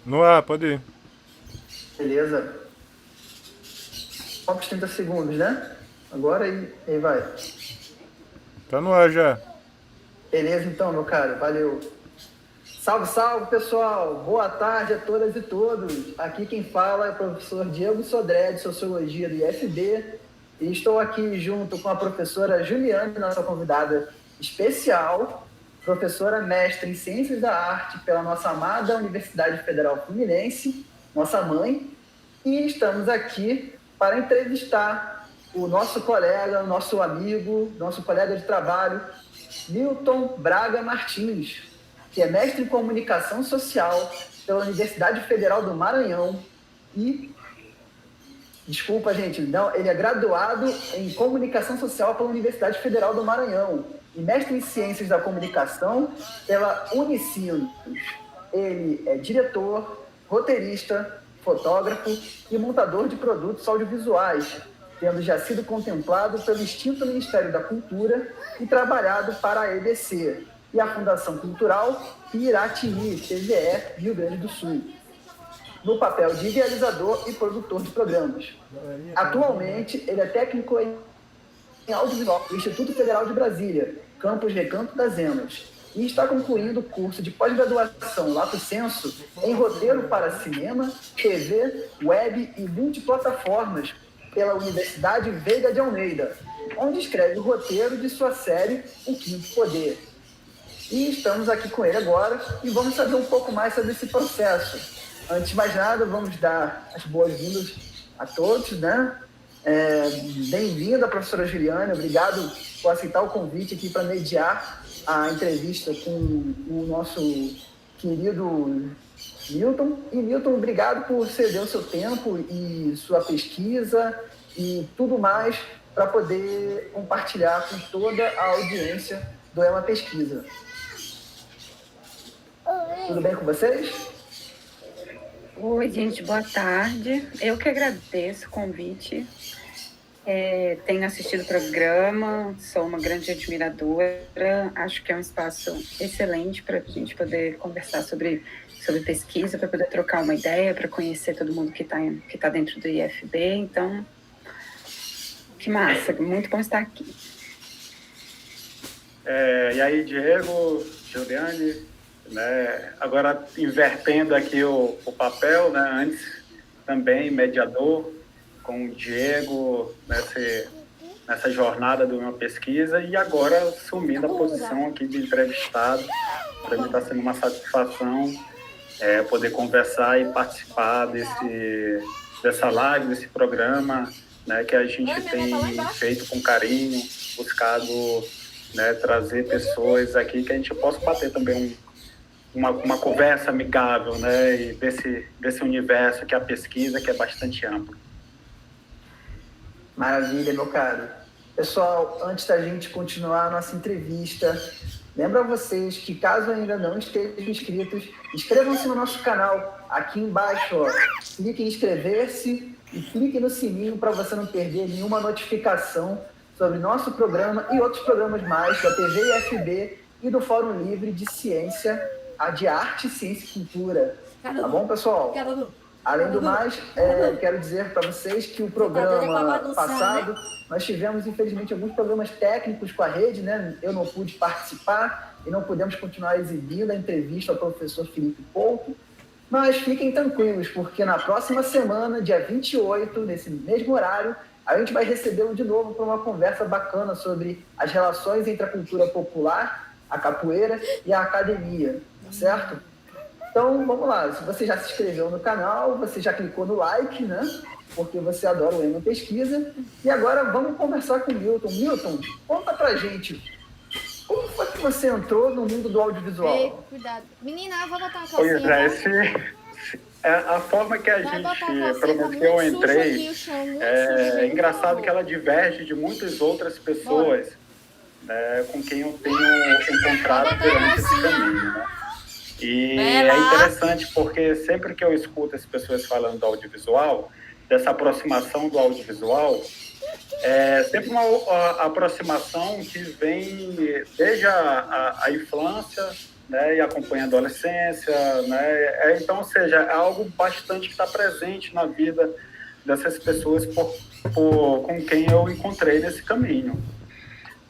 No ar, pode ir. Beleza. Poucos 30 segundos, né? Agora aí vai. Tá no ar já. Beleza, então, meu caro. Valeu. Salve, salve, pessoal. Boa tarde a todas e todos. Aqui quem fala é o professor Diego Sodré, de Sociologia do IFB. E estou aqui junto com a professora Juliane, nossa convidada especial, professora mestre em Ciências da Arte pela nossa amada Universidade Federal Fluminense, nossa mãe. E estamos aqui para entrevistar o nosso colega, o nosso amigo, nosso colega de trabalho, Milton Braga Martins, que é mestre em Comunicação Social pela Universidade Federal do Maranhão e, desculpa, gente, não, ele é graduado em Comunicação Social pela Universidade Federal do Maranhão e mestre em Ciências da Comunicação pela Unicinos. Ele é diretor, roteirista, fotógrafo e montador de produtos audiovisuais, tendo já sido contemplado pelo extinto Ministério da Cultura e trabalhado para a EBC e a Fundação Cultural Piratini, TVE, Rio Grande do Sul, no papel de idealizador e produtor de programas. Atualmente, ele é técnico em audiovisual do Instituto Federal de Brasília, campus Recanto das Emas, e está concluindo o curso de pós-graduação Lato Sensu em roteiro para cinema, TV, web e multiplataformas pela Universidade Veiga de Almeida, onde escreve o roteiro de sua série O Quinto Poder. E estamos aqui com ele agora e vamos saber um pouco mais sobre esse processo. Antes de mais nada, vamos dar as boas-vindas a todos, né? Bem-vinda, professora Juliane, obrigado por aceitar o convite aqui para mediar a entrevista com o nosso querido Milton. E, Milton, obrigado por ceder o seu tempo e sua pesquisa e tudo mais para poder compartilhar com toda a audiência do Ema Pesquisa. Tudo bem com vocês? Oi, gente, boa tarde. Eu que agradeço o convite. Tenho assistido o programa, sou uma grande admiradora. Acho que é um espaço excelente para a gente poder conversar sobre pesquisa, para poder trocar uma ideia, para conhecer todo mundo que tá dentro do IFB. Então, que massa, muito bom estar aqui. E aí, Diego, Juliane, né? Agora invertendo aqui o papel, né? Antes também mediador com o Diego nessa jornada de uma pesquisa e agora assumindo a posição aqui de entrevistado. Para mim está sendo uma satisfação poder conversar e participar dessa live, desse programa, né, que a gente tem feito com carinho, buscado, né, trazer pessoas aqui que a gente possa bater também uma conversa amigável, né, e desse universo que é a pesquisa, que é bastante amplo. Maravilha, meu caro. Pessoal, antes da gente continuar a nossa entrevista, lembro a vocês que, caso ainda não estejam inscritos, inscrevam-se no nosso canal. Aqui embaixo, ó, clique em inscrever-se e clique no sininho para você não perder nenhuma notificação sobre nosso programa e outros programas mais da TV IFB e do Fórum Livre de Ciência, de Arte, Ciência e Cultura. Tá bom, pessoal? Além do mais, quero dizer para vocês que o programa passado, nós tivemos, infelizmente, alguns problemas técnicos com a rede, né? Eu não pude participar e não pudemos continuar exibindo a entrevista ao professor Felipe Couto, mas fiquem tranquilos, porque na próxima semana, dia 28, nesse mesmo horário, a gente vai recebê-lo de novo para uma conversa bacana sobre as relações entre a cultura popular, a capoeira e a academia, certo? Então, vamos lá. Se você já se inscreveu no canal, você já clicou no like, né? Porque você adora o Ema Pesquisa. E agora vamos conversar com o Milton. Milton, conta pra gente, como foi que você entrou no mundo do audiovisual? Ei, cuidado. Menina, eu vou botar uma calcinha. Pois a forma que a gente, pelo menos que eu entrei, é engraçado que ela diverge de muitas outras pessoas, né, com quem eu tenho encontrado durante esse caminho, né? E é interessante porque sempre que eu escuto as pessoas falando do audiovisual, dessa aproximação do audiovisual, é sempre uma aproximação que vem desde a infância, né, e acompanha a adolescência, né, então, ou seja, é algo bastante que está presente na vida dessas pessoas com quem eu encontrei nesse caminho,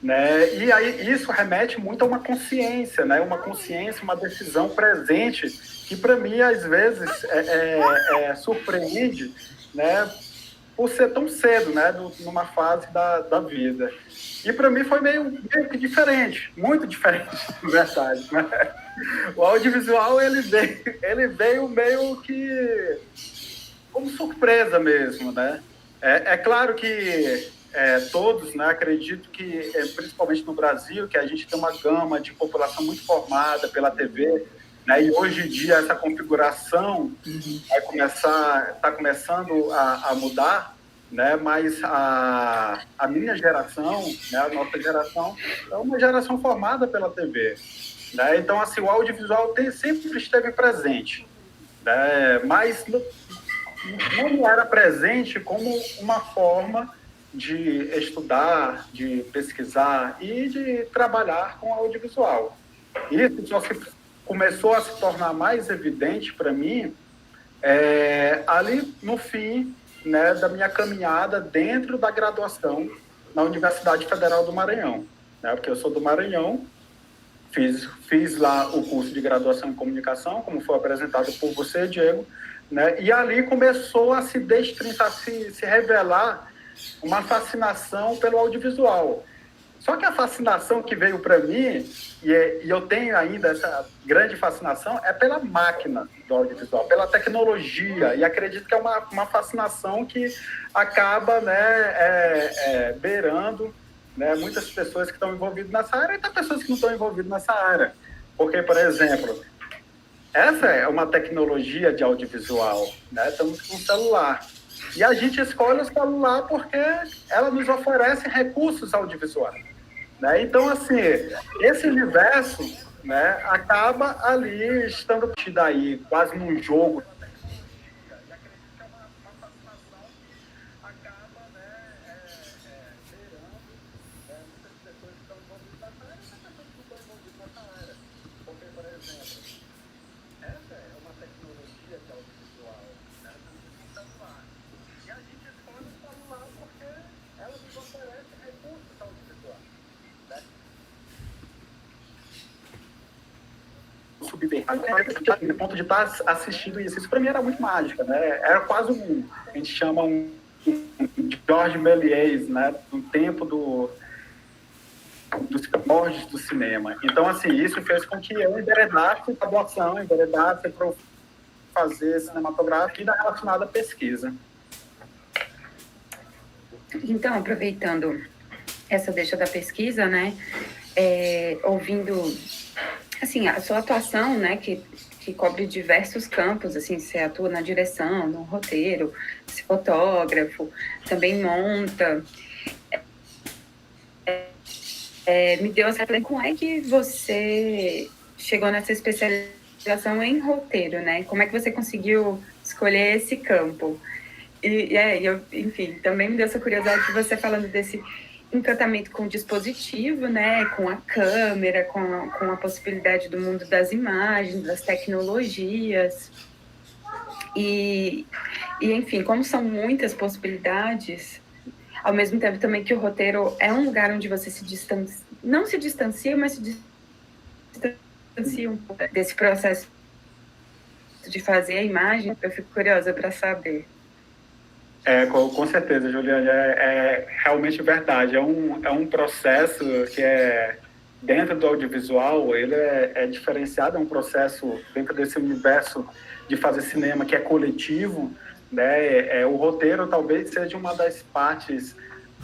né, e aí isso remete muito a uma consciência, né, uma decisão presente, que para mim, às vezes, surpreende, né, por ser tão cedo, né, numa fase da vida. E para mim foi meio que diferente, muito diferente, na verdade. Né? O audiovisual, ele veio meio que como surpresa mesmo, né? É claro que todos, né, acredito que, principalmente no Brasil, que a gente tem uma gama de população muito formada pela TV, né, e hoje em dia essa configuração está começando a mudar, né, mas a minha geração, né, a nossa geração, é uma geração formada pela TV. Né, então, assim, o audiovisual sempre esteve presente, né, mas não era presente como uma forma de estudar, de pesquisar e de trabalhar com audiovisual. Isso só começou a se tornar mais evidente para mim ali no fim, né, da minha caminhada dentro da graduação na Universidade Federal do Maranhão, né, porque eu sou do Maranhão, fiz lá o curso de graduação em comunicação, como foi apresentado por você, Diego, né, e ali começou a se revelar uma fascinação pelo audiovisual. Só que a fascinação que veio para mim, e eu tenho ainda essa grande fascinação, é pela máquina do audiovisual, pela tecnologia, e acredito que é uma fascinação que acaba, né, beirando, né, muitas pessoas que estão envolvidas nessa área e tem pessoas que não estão envolvidas nessa área. Porque, por exemplo, essa é uma tecnologia de audiovisual, né? Estamos com o celular. E a gente escolhe o celular porque ela nos oferece recursos audiovisuais. Né? Então, assim, esse universo, né, acaba ali estando daí, quase num jogo. No ponto de estar assistindo isso. Isso para mim era muito mágica, né? Era quase a gente chama um Georges Méliès, né? Do tempo dos primórdios do cinema. Então, assim, isso fez com que eu enveredasse a doação, enveredasse para fazer cinematográfica e relacionada à pesquisa. Então, aproveitando essa deixa da pesquisa, né? Ouvindo assim, a sua atuação, né, que cobre diversos campos, assim, você atua na direção, no roteiro, você é fotógrafo, também monta. Me deu essa pergunta, como é que você chegou nessa especialização em roteiro, né? Como é que você conseguiu escolher esse campo? Enfim, também me deu essa curiosidade de você falando desse encantamento com o dispositivo, né, com a câmera, com a possibilidade do mundo das imagens, das tecnologias. E enfim, como são muitas possibilidades, ao mesmo tempo também que o roteiro é um lugar onde você não se distancia, mas se distancia um pouco desse processo de fazer a imagem. Eu fico curiosa para saber. Com certeza, Juliane, é realmente verdade. É um processo que dentro do audiovisual, ele é diferenciado, é um processo dentro desse universo de fazer cinema que é coletivo, né? O roteiro talvez seja uma das partes,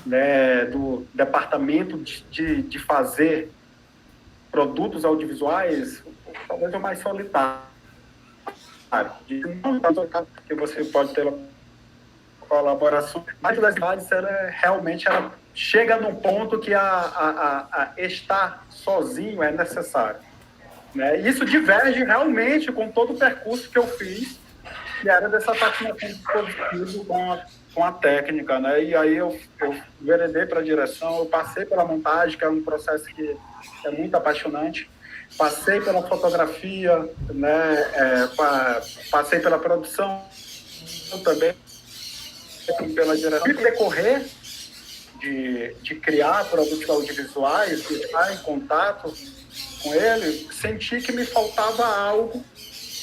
né, do departamento de fazer produtos audiovisuais, talvez o mais solitário. Que você pode ter colaboração, mas das imagens, ela chega num ponto que a estar sozinho é necessário. Né? Isso diverge realmente com todo o percurso que eu fiz, que era dessa fascinação de dispositivo com a técnica. Né? E aí eu veredei para a direção, eu passei pela montagem, que é um processo que é muito apaixonante. passei pela fotografia, né, passei pela produção também, pela direção. No decorrer de criar produtos audiovisuais, de estar em contato com ele, senti que me faltava algo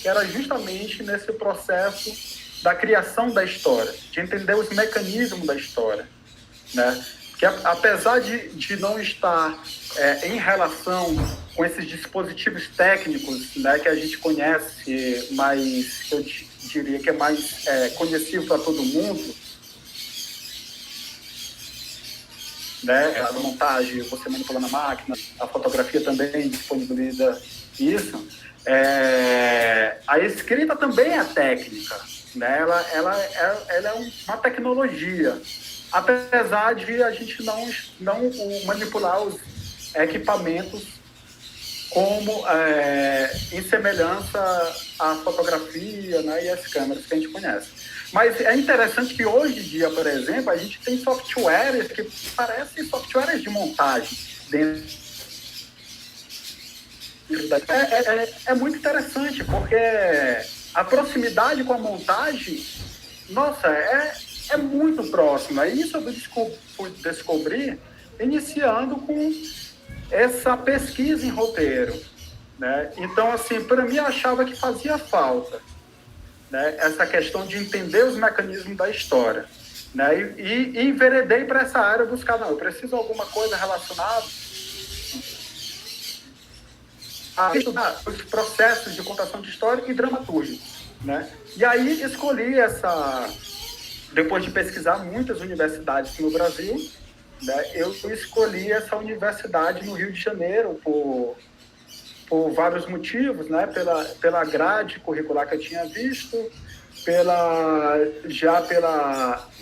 que era justamente nesse processo da criação da história, de entender os mecanismos da história, né? Que apesar de não estar em relação com esses dispositivos técnicos, né, que a gente conhece, mas eu diria que é mais conhecido para todo mundo, né, a montagem, você manipulando a máquina, a fotografia também disponibiliza isso. A escrita também é técnica, né? Ela é uma tecnologia, apesar de a gente não manipular os equipamentos como em semelhança à fotografia, né, e as câmeras que a gente conhece. Mas é interessante que hoje em dia, por exemplo, a gente tem softwares que parecem softwares de montagem dentro. É muito interessante, porque a proximidade com a montagem, nossa, é muito próxima. E isso eu fui descobrir iniciando com essa pesquisa em roteiro, né? Então, assim, para mim, eu achava que fazia falta, né, essa questão de entender os mecanismos da história, né? E enveredei para essa área buscar, não, eu preciso de alguma coisa relacionada a estudar os processos de contação de história e dramaturgia, né? E aí escolhi depois de pesquisar muitas universidades no Brasil, né, eu escolhi essa universidade no Rio de Janeiro por vários motivos, né? Pela grade curricular que eu tinha visto,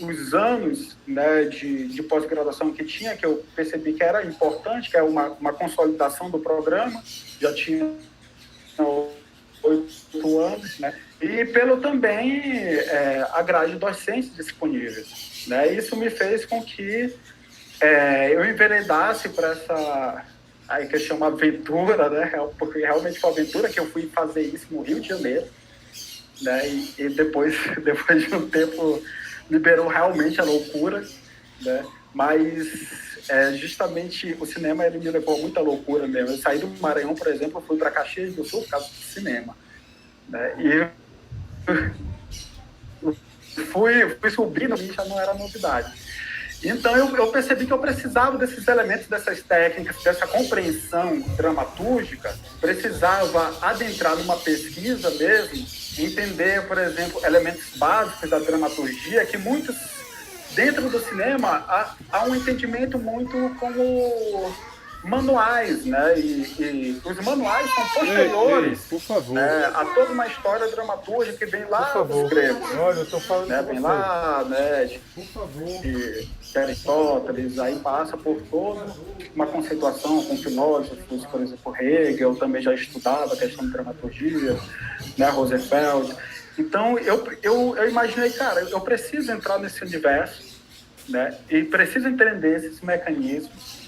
os anos, né, de pós-graduação que tinha, que eu percebi que era importante, que é uma consolidação do programa, já tinha 8 anos, né? E pelo também a grade docente disponível, né? Isso me fez com que eu enveredasse para essa aí que eu chamo aventura, né? Porque realmente foi uma aventura que eu fui fazer isso no Rio de Janeiro, né? E depois de um tempo liberou realmente a loucura, né? Mas justamente o cinema ele me levou a muita loucura mesmo. Eu saí do Maranhão, por exemplo, fui para Caxias do Sul por causa do cinema, né? E fui subindo e já não era novidade. Então, eu percebi que eu precisava desses elementos, dessas técnicas, dessa compreensão dramatúrgica, precisava adentrar numa pesquisa mesmo, entender, por exemplo, elementos básicos da dramaturgia, que muitos, dentro do cinema, há um entendimento muito como manuais, né? E os manuais são posteriores, por favor, né, a toda uma história dramatúrgica que vem lá dos gregos. Olha, eu tô falando né? Vem lá, né? Por favor. De Aristóteles, aí passa por toda uma conceituação com filósofos, por exemplo, Hegel também já estudava a questão de dramaturgia, né? Roosevelt. Então, eu imaginei, cara, eu preciso entrar nesse universo, né? E preciso entender esses mecanismos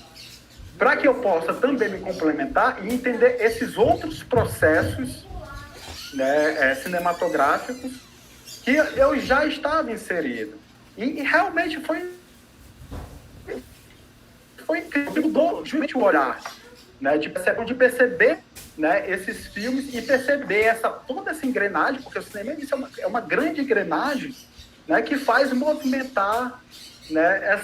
para que eu possa também me complementar e entender esses outros processos, né, cinematográficos que eu já estava inserido. E realmente foi incrível, mudou justamente o olhar, né, de perceber, né, esses filmes e perceber toda essa engrenagem, porque o cinema é uma grande engrenagem, né, que faz movimentar, né,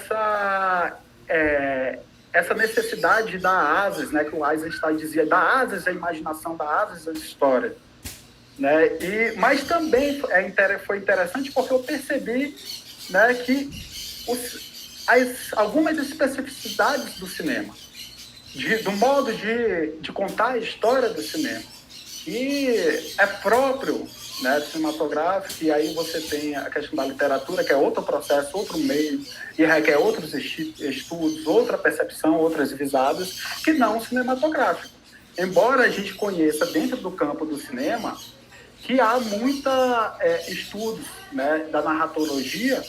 essa necessidade da asas, né, que o Eisenstein dizia, da asas à imaginação, da asas à história, né? Mas também foi interessante porque eu percebi, né, que algumas especificidades do cinema, do modo de contar a história do cinema, que é próprio, né, cinematográfico, e aí você tem a questão da literatura, que é outro processo, outro meio, e requer outros estudos, outra percepção, outras visadas, que não o cinematográfico. Embora a gente conheça dentro do campo do cinema que há muita estudos, né, da narratologia,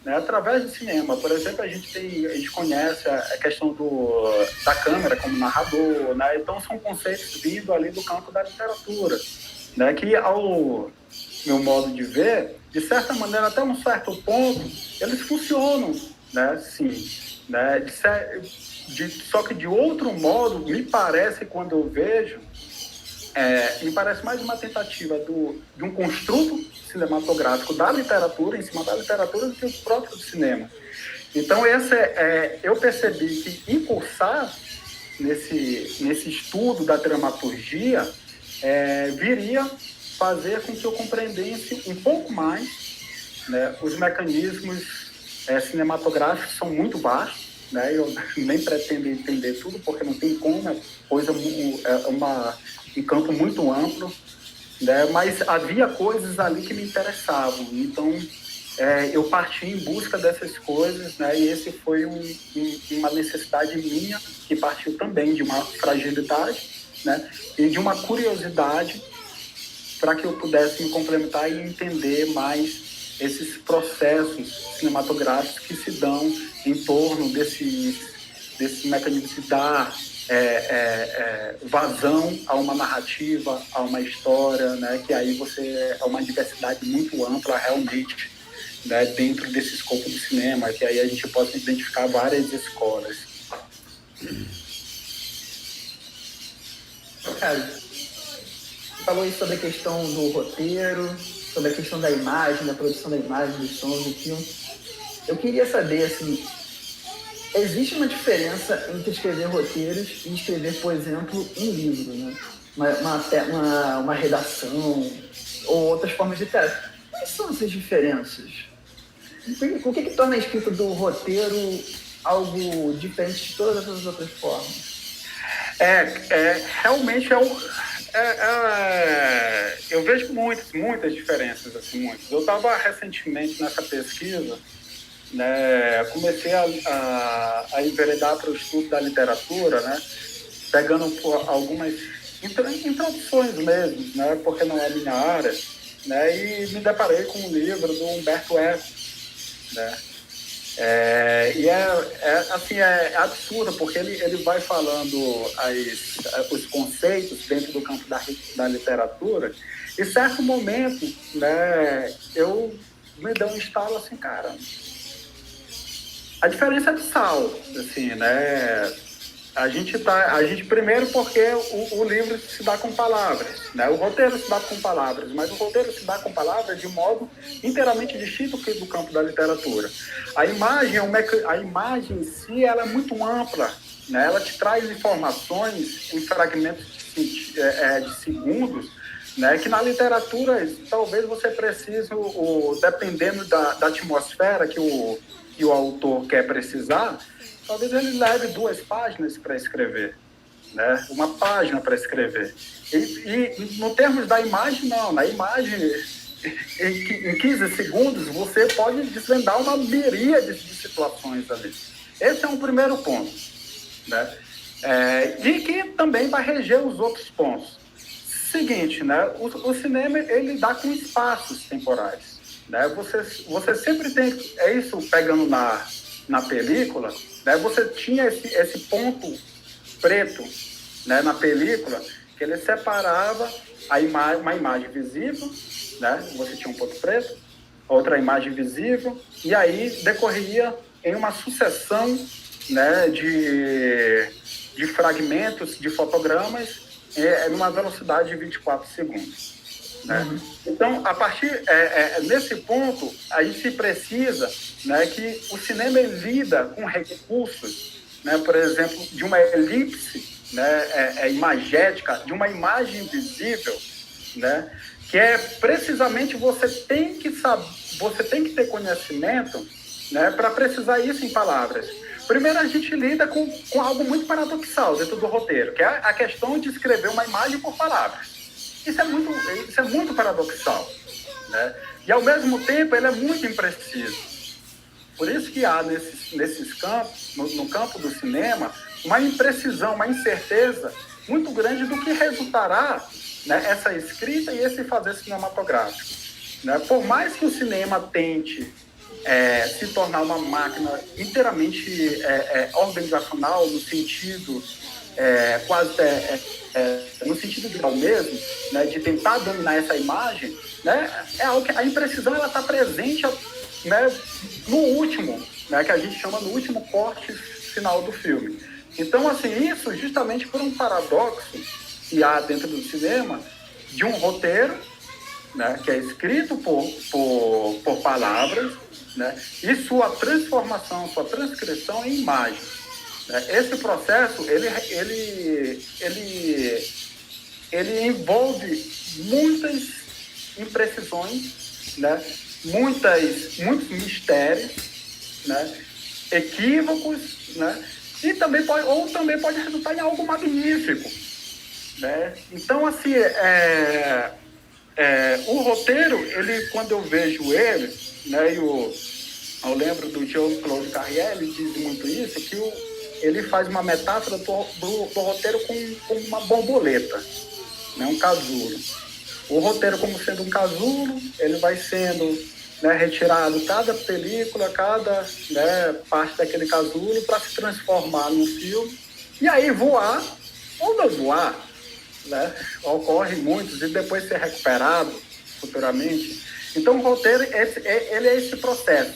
né, através do cinema. Por exemplo, a gente conhece a questão da câmera como narrador, né? Então são conceitos vindo ali do campo da literatura, né? Que, ao meu modo de ver, de certa maneira, até um certo ponto, eles funcionam, né? Sim, né? Só que de outro modo, me parece, quando eu vejo, me parece mais uma tentativa de um construto cinematográfico da literatura, em cima da literatura, do que o próprio cinema. Então, eu percebi que impulsar nesse estudo da dramaturgia viria fazer com que eu compreendesse um pouco mais, né? Os mecanismos cinematográficos são muito vastos, né? Eu nem pretendo entender tudo, porque não tem como, um campo muito amplo, né? Mas havia coisas ali que me interessavam. Então, eu parti em busca dessas coisas, né? E esse foi uma necessidade minha, que partiu também de uma fragilidade, né? E de uma curiosidade para que eu pudesse me complementar e entender mais esses processos cinematográficos que se dão em torno desse mecanismo de dar vazão a uma narrativa, a uma história, né? Que aí é uma diversidade muito ampla realmente, né? Dentro desse escopo do cinema, que aí a gente pode identificar várias escolas. Cara, você falou aí sobre a questão do roteiro, sobre a questão da imagem, da produção da imagem, dos sons, do filme. Eu queria saber, assim, existe uma diferença entre escrever roteiros e escrever, por exemplo, um livro, né? Uma redação ou outras formas de teatro. Quais são essas diferenças? O que torna a escrita do roteiro algo diferente de todas essas outras formas? Realmente eu vejo muitas diferenças, assim, muitas. Eu estava recentemente nessa pesquisa, né, comecei a enveredar para o estudo da literatura, né, pegando por algumas introduções mesmo, né, porque não é minha área, né, e me deparei com um livro do Humberto Eco, né. Assim, é absurdo, porque ele vai falando os conceitos dentro do campo da literatura, e certo momento, né, eu me dei um estalo assim, cara, a diferença é de sal, assim, né? A gente primeiro, porque o livro se dá com palavras, né? O roteiro se dá com palavras, mas o roteiro se dá com palavras de modo inteiramente distinto do campo da literatura. A imagem em si, ela é muito ampla, né? Ela te traz informações em fragmentos de segundos, né? Que na literatura talvez você precise, dependendo da atmosfera que o autor quer precisar, talvez ele leve 2 páginas para escrever, né? 1 página para escrever. E no termos da imagem, não. Na imagem, em 15 segundos, você pode desvendar uma miríade de situações ali. Esse é um primeiro ponto, né? E que também vai reger os outros pontos. Seguinte, né? O cinema, ele dá com espaços temporais, né? Você sempre tem... isso pegando na película, né? Você tinha esse ponto preto, né, na película, que ele separava uma imagem visível, né? Você tinha um ponto preto, outra imagem visível, e aí decorria em uma sucessão, né, de fragmentos, de fotogramas, numa velocidade de 24 segundos. Né? Uhum. Então, a partir nesse ponto, a gente precisa, né, que o cinema lida com recursos, né, por exemplo, de uma elipse, né, imagética, de uma imagem visível, né, que é precisamente você tem que ter conhecimento, né, para precisar isso em palavras. Primeiro, a gente lida com algo muito paradoxal dentro do roteiro, que é a questão de escrever uma imagem por palavras. Isso é muito paradoxal, né? E, ao mesmo tempo, ele é muito impreciso. Por isso que há nesses campos, no campo do cinema, uma imprecisão, uma incerteza muito grande do que resultará, né, essa escrita e esse fazer cinematográfico. Né? Por mais que o cinema tente, se tornar uma máquina inteiramente organizacional, no sentido no sentido geral mesmo, né, de tentar dominar essa imagem, né, é algo que a imprecisão ela está presente, né, no último, né, que a gente chama no último corte final do filme. Então, assim, isso justamente por um paradoxo que há dentro do cinema de um roteiro, né, que é escrito por palavras, né, e sua transformação, sua transcrição em imagem. Né? Esse processo, ele envolve muitas imprecisões, né, muitos mistérios, né, equívocos, né, e também pode resultar em algo magnífico. Né? Então, assim, o roteiro, quando eu vejo ele, né, eu lembro do Jean-Claude Carrière, ele diz muito isso, que ele faz uma metáfora do roteiro com uma borboleta, né, um casulo. O roteiro como sendo um casulo, ele vai sendo, né, retirado cada película, cada, né, parte daquele casulo para se transformar num filme, e aí voar ou não voar, né, ocorre muitos, e depois ser recuperado futuramente. Então o roteiro ele é esse processo,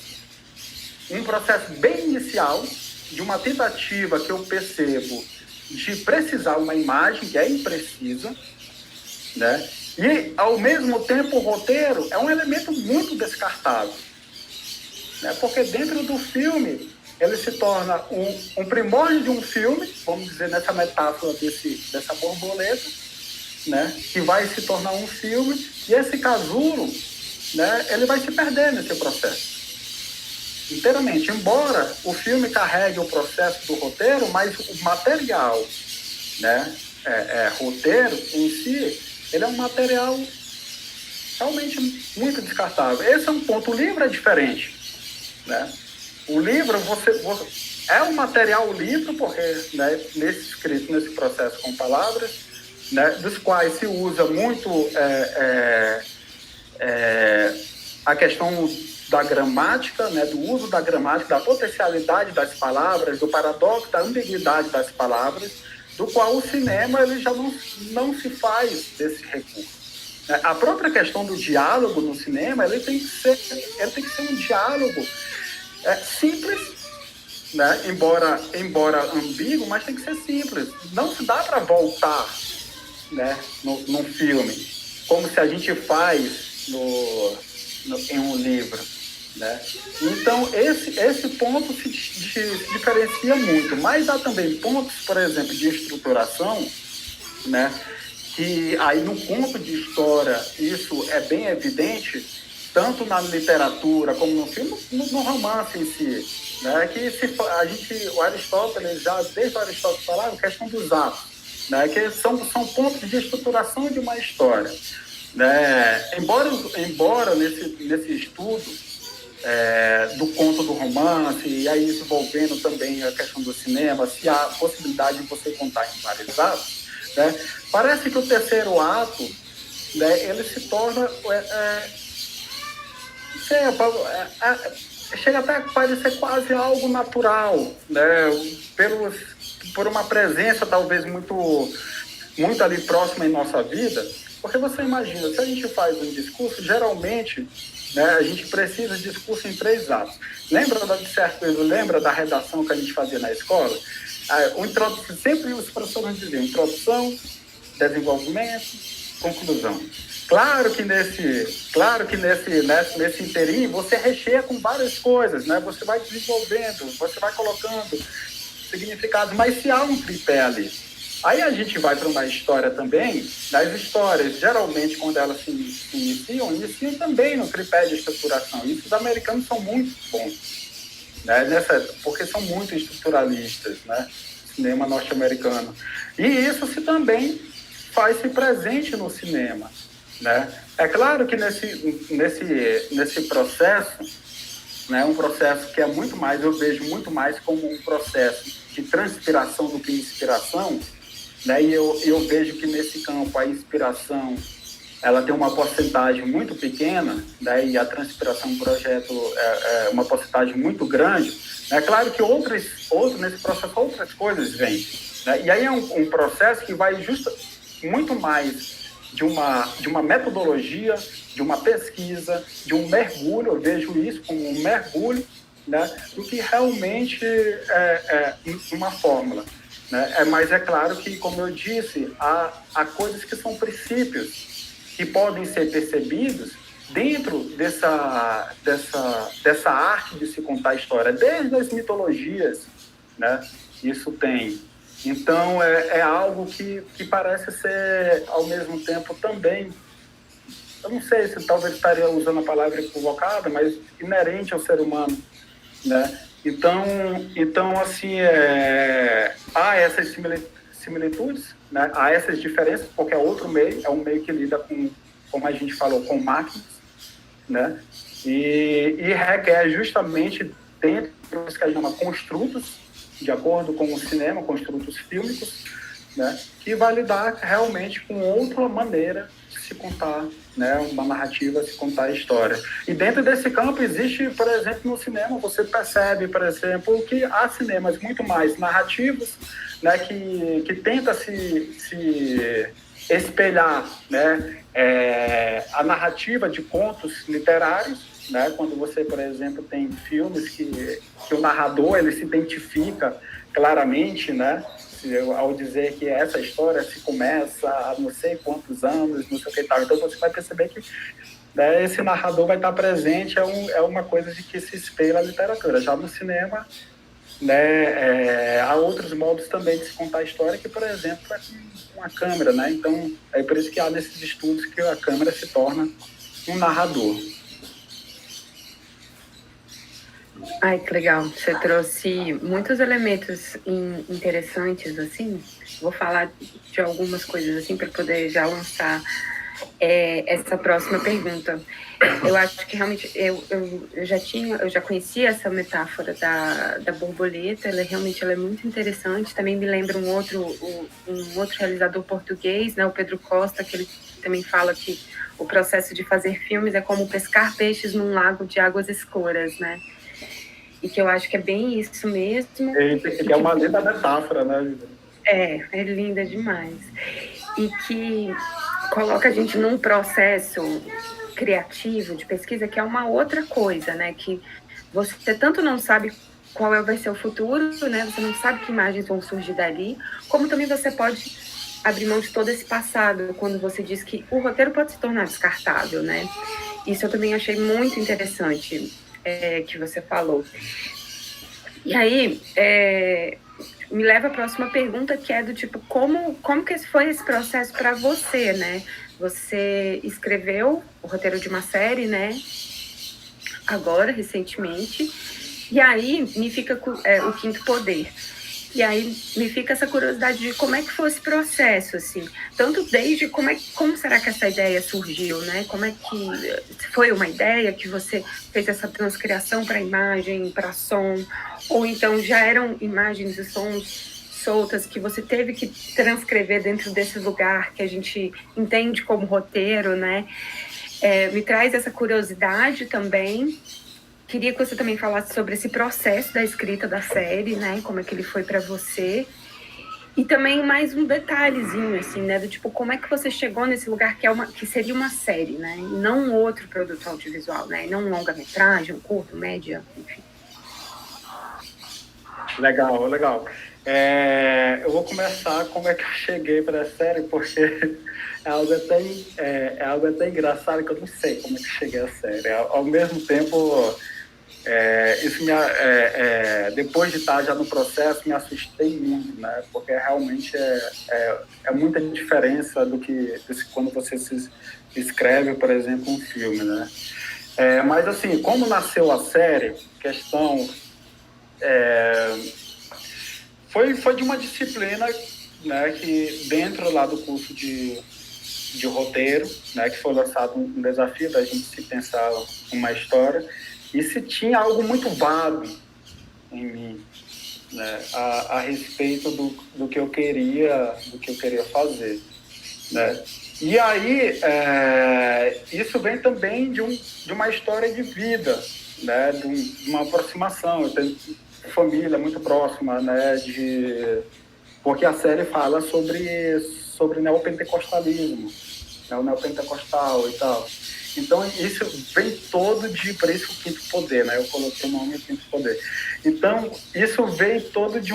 um processo bem inicial, de uma tentativa que eu percebo de precisar uma imagem que é imprecisa, né? E, ao mesmo tempo, o roteiro é um elemento muito descartável, né? Porque dentro do filme, ele se torna um primórdio de um filme, vamos dizer, nessa metáfora dessa borboleta, né? Que vai se tornar um filme, e esse casulo, né? Ele vai se perder nesse processo. Inteiramente, embora o filme carregue o processo do roteiro, mas o material, né, roteiro em si, ele é um material realmente muito descartável. Esse é um ponto. O livro é diferente, né? O livro, é um material livro, porque, né, escrito nesse processo com palavras, né, dos quais se usa muito a questão da gramática, né, do uso da gramática, da potencialidade das palavras, do paradoxo da ambiguidade das palavras, do qual o cinema ele já não se faz desse recurso. A própria questão do diálogo no cinema, ele tem que ser um diálogo simples, né, embora ambíguo, mas tem que ser simples. Não se dá para voltar, né, num filme, como se a gente faz em um livro. Né? Então, esse ponto se diferencia muito, mas há também pontos, por exemplo, de estruturação, né? Que aí no conto de história isso é bem evidente, tanto na literatura como no filme, no romance em si, né? Que o Aristóteles, já desde o Aristóteles falava, a questão dos atos, né? Que são pontos de estruturação de uma história. Né? Embora nesse estudo do conto do romance, e aí envolvendo também a questão do cinema, se há possibilidade de você contar em vários atos, né? Parece que o terceiro ato, né, ele se torna chega até a parecer quase algo natural, né? Por uma presença talvez muito ali próxima em nossa vida, porque você imagina, se a gente faz um discurso, geralmente, né, a gente precisa de discurso em 3 atos. Lembra da redação que a gente fazia na escola? Sempre os professores diziam introdução, desenvolvimento, conclusão. Claro que nesse inteirinho você recheia com várias coisas, né? Você vai desenvolvendo, você vai colocando significados, mas se há um tripé ali. Aí a gente vai para uma história também, das histórias, geralmente, quando elas se iniciam também no tripé de estruturação. Isso os americanos são muito bons, né? Porque são muito estruturalistas, né? Cinema norte-americano. E isso também faz-se presente no cinema, né? É claro que nesse processo, né, um processo que é muito mais, eu vejo muito mais como um processo de transpiração do que inspiração, né? E eu vejo que nesse campo a inspiração ela tem uma porcentagem muito pequena, né, e a transpiração do projeto é uma porcentagem muito grande, é claro que nesse processo outras coisas vêm. Né, e aí é um processo que vai muito mais de uma metodologia, de uma pesquisa, de um mergulho, eu vejo isso como um mergulho, né, do que realmente uma fórmula. Né? Mas é claro que, como eu disse, há coisas que são princípios que podem ser percebidos dentro dessa arte de se contar história, desde as mitologias, né? Isso tem. Então, é algo que parece ser, ao mesmo tempo, também, eu não sei se talvez estaria usando a palavra equivocada, mas inerente ao ser humano, né? Então assim, há essas similitudes, né? Há essas diferenças, porque é outro meio, é um meio que lida com, como a gente falou, com máquinas, né? E requer justamente dentro do que a gente chama construtos, de acordo com o cinema, construtos fílmicos, né? Que vai lidar realmente com outra maneira de se contar, né? Uma narrativa, se contar a história. E dentro desse campo existe, por exemplo, no cinema, você percebe, por exemplo, que há cinemas muito mais narrativos, né? Que tenta se espelhar, né? A narrativa de contos literários, né? Quando você, por exemplo, tem filmes que o narrador ele se identifica claramente, né? Ao dizer que essa história se começa há não sei quantos anos, não sei o que tal. Então você vai perceber que, né, esse narrador vai estar presente, é uma coisa de que se espelha a literatura. Já no cinema, né, há outros modos também de se contar a história, que, por exemplo, é com a câmera, né? Então, é por isso que há nesses estudos que a câmera se torna um narrador. Ai, que legal. Você trouxe muitos elementos interessantes, assim. Vou falar de algumas coisas, assim, para poder já lançar essa próxima pergunta. Eu acho que realmente eu já conhecia essa metáfora da borboleta. Ela é muito interessante. Também me lembra um outro realizador português, né, o Pedro Costa, que ele também fala que o processo de fazer filmes é como pescar peixes num lago de águas escuras, né? E que eu acho que é bem isso mesmo. É uma linda metáfora, né? É linda demais. E que coloca a gente num processo criativo de pesquisa que é uma outra coisa, né? Que você tanto não sabe qual vai ser o futuro, né? Você não sabe que imagens vão surgir dali, como também você pode abrir mão de todo esse passado, quando você diz que o roteiro pode se tornar descartável, né? Isso eu também achei muito interessante. Que você falou. E aí, me leva à próxima pergunta, que é do tipo, como que foi esse processo para você, né? Você escreveu o roteiro de uma série, né? Agora, recentemente. E aí, me fica o Quinto Poder. E aí, me fica essa curiosidade de como é que foi esse processo, assim. Tanto desde como será que essa ideia surgiu, né? Como é que foi uma ideia que você fez essa transcriação para imagem, para som? Ou então já eram imagens e sons soltas que você teve que transcrever dentro desse lugar que a gente entende como roteiro, né? Me traz essa curiosidade também. Queria que você também falasse sobre esse processo da escrita da série, né? Como é que ele foi para você. E também mais um detalhezinho, assim, né? Do tipo, como é que você chegou nesse lugar que seria uma série, né? E não um outro produto audiovisual, né? E não um longa-metragem, um curto, média, enfim. Legal. Eu vou começar como é que eu cheguei para a série, porque é algo até engraçado, que eu não sei como é que eu cheguei à série. Ao mesmo tempo, isso depois de estar já no processo, me assustei muito, né? Porque realmente é muita diferença do que quando você se escreve, por exemplo, um filme, né? Mas assim, como nasceu a série, questão foi de uma disciplina, né, que dentro lá do curso de roteiro, né, que foi lançado um desafio da gente se pensar uma história, e se tinha algo muito vago em mim, né, a respeito do que eu queria fazer, né? E aí, isso vem também de uma história de vida, né? De uma aproximação. Eu tenho família muito próxima, né? Porque a série fala sobre neopentecostalismo, né? O neopentecostal e tal. Então, isso vem todo por isso o Quinto Poder, né? Eu coloquei o nome Quinto Poder. Então, isso vem todo de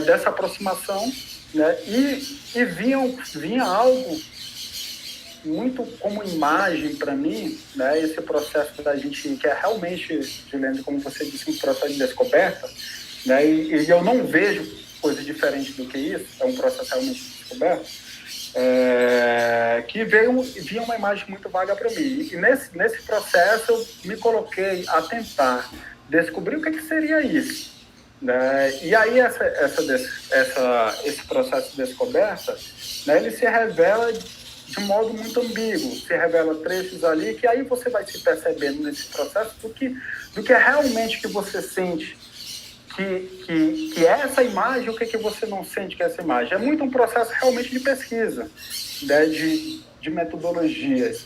dessa aproximação, né? E vinha algo muito como imagem para mim, né? Esse processo da gente, que é realmente, Juliane, como você disse, um processo de descoberta, né? E eu não vejo coisa diferente do que isso, é um processo realmente de descoberta, que vinha uma imagem muito vaga para mim. E nesse processo eu me coloquei a tentar descobrir o que seria isso, né? E aí esse processo de descoberta, né, ele se revela de um modo muito ambíguo, se revela trechos ali que aí você vai se percebendo nesse processo do que é realmente que você sente que é essa imagem, o que você não sente que é essa imagem. É muito um processo realmente de pesquisa, né, de metodologias,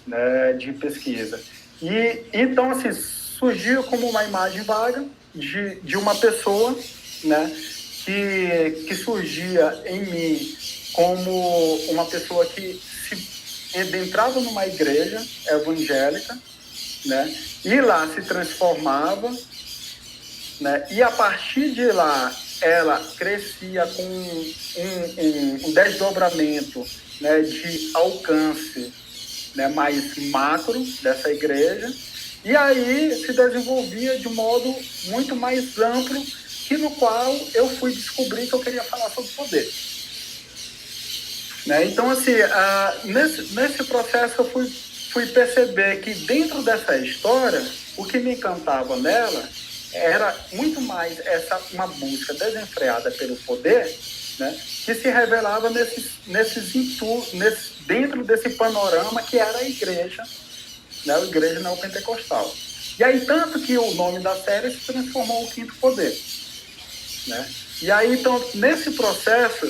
né, de pesquisa. E então, assim, surgiu como uma imagem vaga de uma pessoa, né, que surgia em mim como uma pessoa que se adentrava numa igreja evangélica, né, e lá se transformava, né, e a partir de lá ela crescia com um desdobramento, né, de alcance, né, mais macro dessa igreja, e aí se desenvolvia de um modo muito mais amplo, no qual eu fui descobrir que eu queria falar sobre poder. Né? Então, assim, nesse processo eu fui perceber que dentro dessa história, o que me encantava nela era muito mais uma busca desenfreada pelo poder, né, que se revelava dentro desse panorama que era a igreja, né, a igreja neopentecostal. E aí, tanto que o nome da série se transformou o Quinto Poder. Né? E aí, então, nesse processo,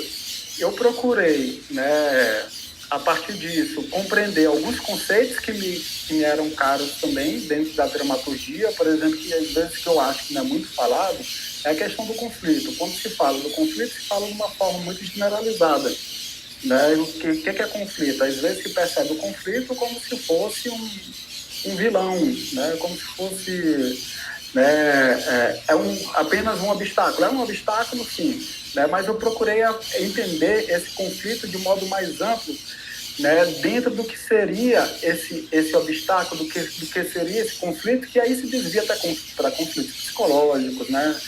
eu procurei, né, a partir disso, compreender alguns conceitos que me eram caros também dentro da dramaturgia. Por exemplo, que às vezes que eu acho que não é muito falado, é a questão do conflito. Quando se fala do conflito, se fala de uma forma muito generalizada. Né? O que é conflito? Às vezes se percebe o conflito como se fosse um vilão, né? Como se fosse, né, apenas um obstáculo. É um obstáculo, sim, né? Mas eu procurei entender esse conflito de modo mais amplo, né, dentro do que seria esse obstáculo, do que seria esse conflito, que aí se desvia até para conflitos psicológicos, né?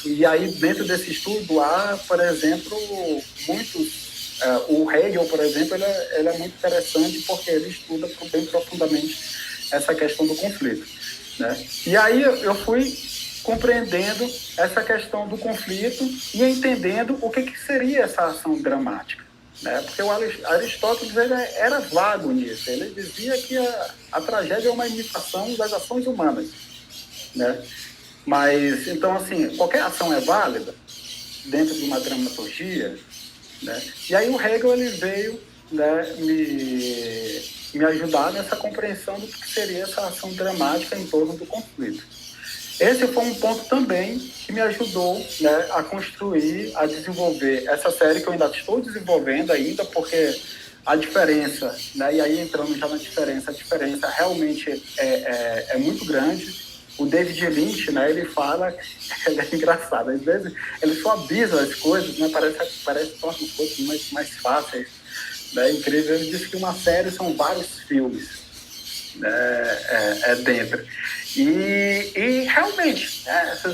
E aí, dentro desse estudo, há, por exemplo, o Hegel, por exemplo, ele é muito interessante porque ele estuda bem profundamente essa questão do conflito. Né? E aí eu fui compreendendo essa questão do conflito e entendendo o que seria essa ação dramática. Né? Porque o Aristóteles era vago nisso. Ele dizia que a tragédia é uma imitação das ações humanas. Né? Mas, então, assim, qualquer ação é válida dentro de uma dramaturgia. Né? E aí o Hegel ele veio, né, me ajudar nessa compreensão do que seria essa ação dramática em torno do conflito. Esse foi um ponto também que me ajudou, né, a construir, a desenvolver essa série que eu ainda estou desenvolvendo ainda, porque a diferença, né, e aí entrando já na diferença, a diferença realmente é muito grande. O David Lynch, né, ele fala, ele é engraçado, às vezes ele suaviza as coisas, né, parece que torna as coisas mais fáceis, né, incrível. Ele diz que uma série são vários filmes, né, dentro. E realmente,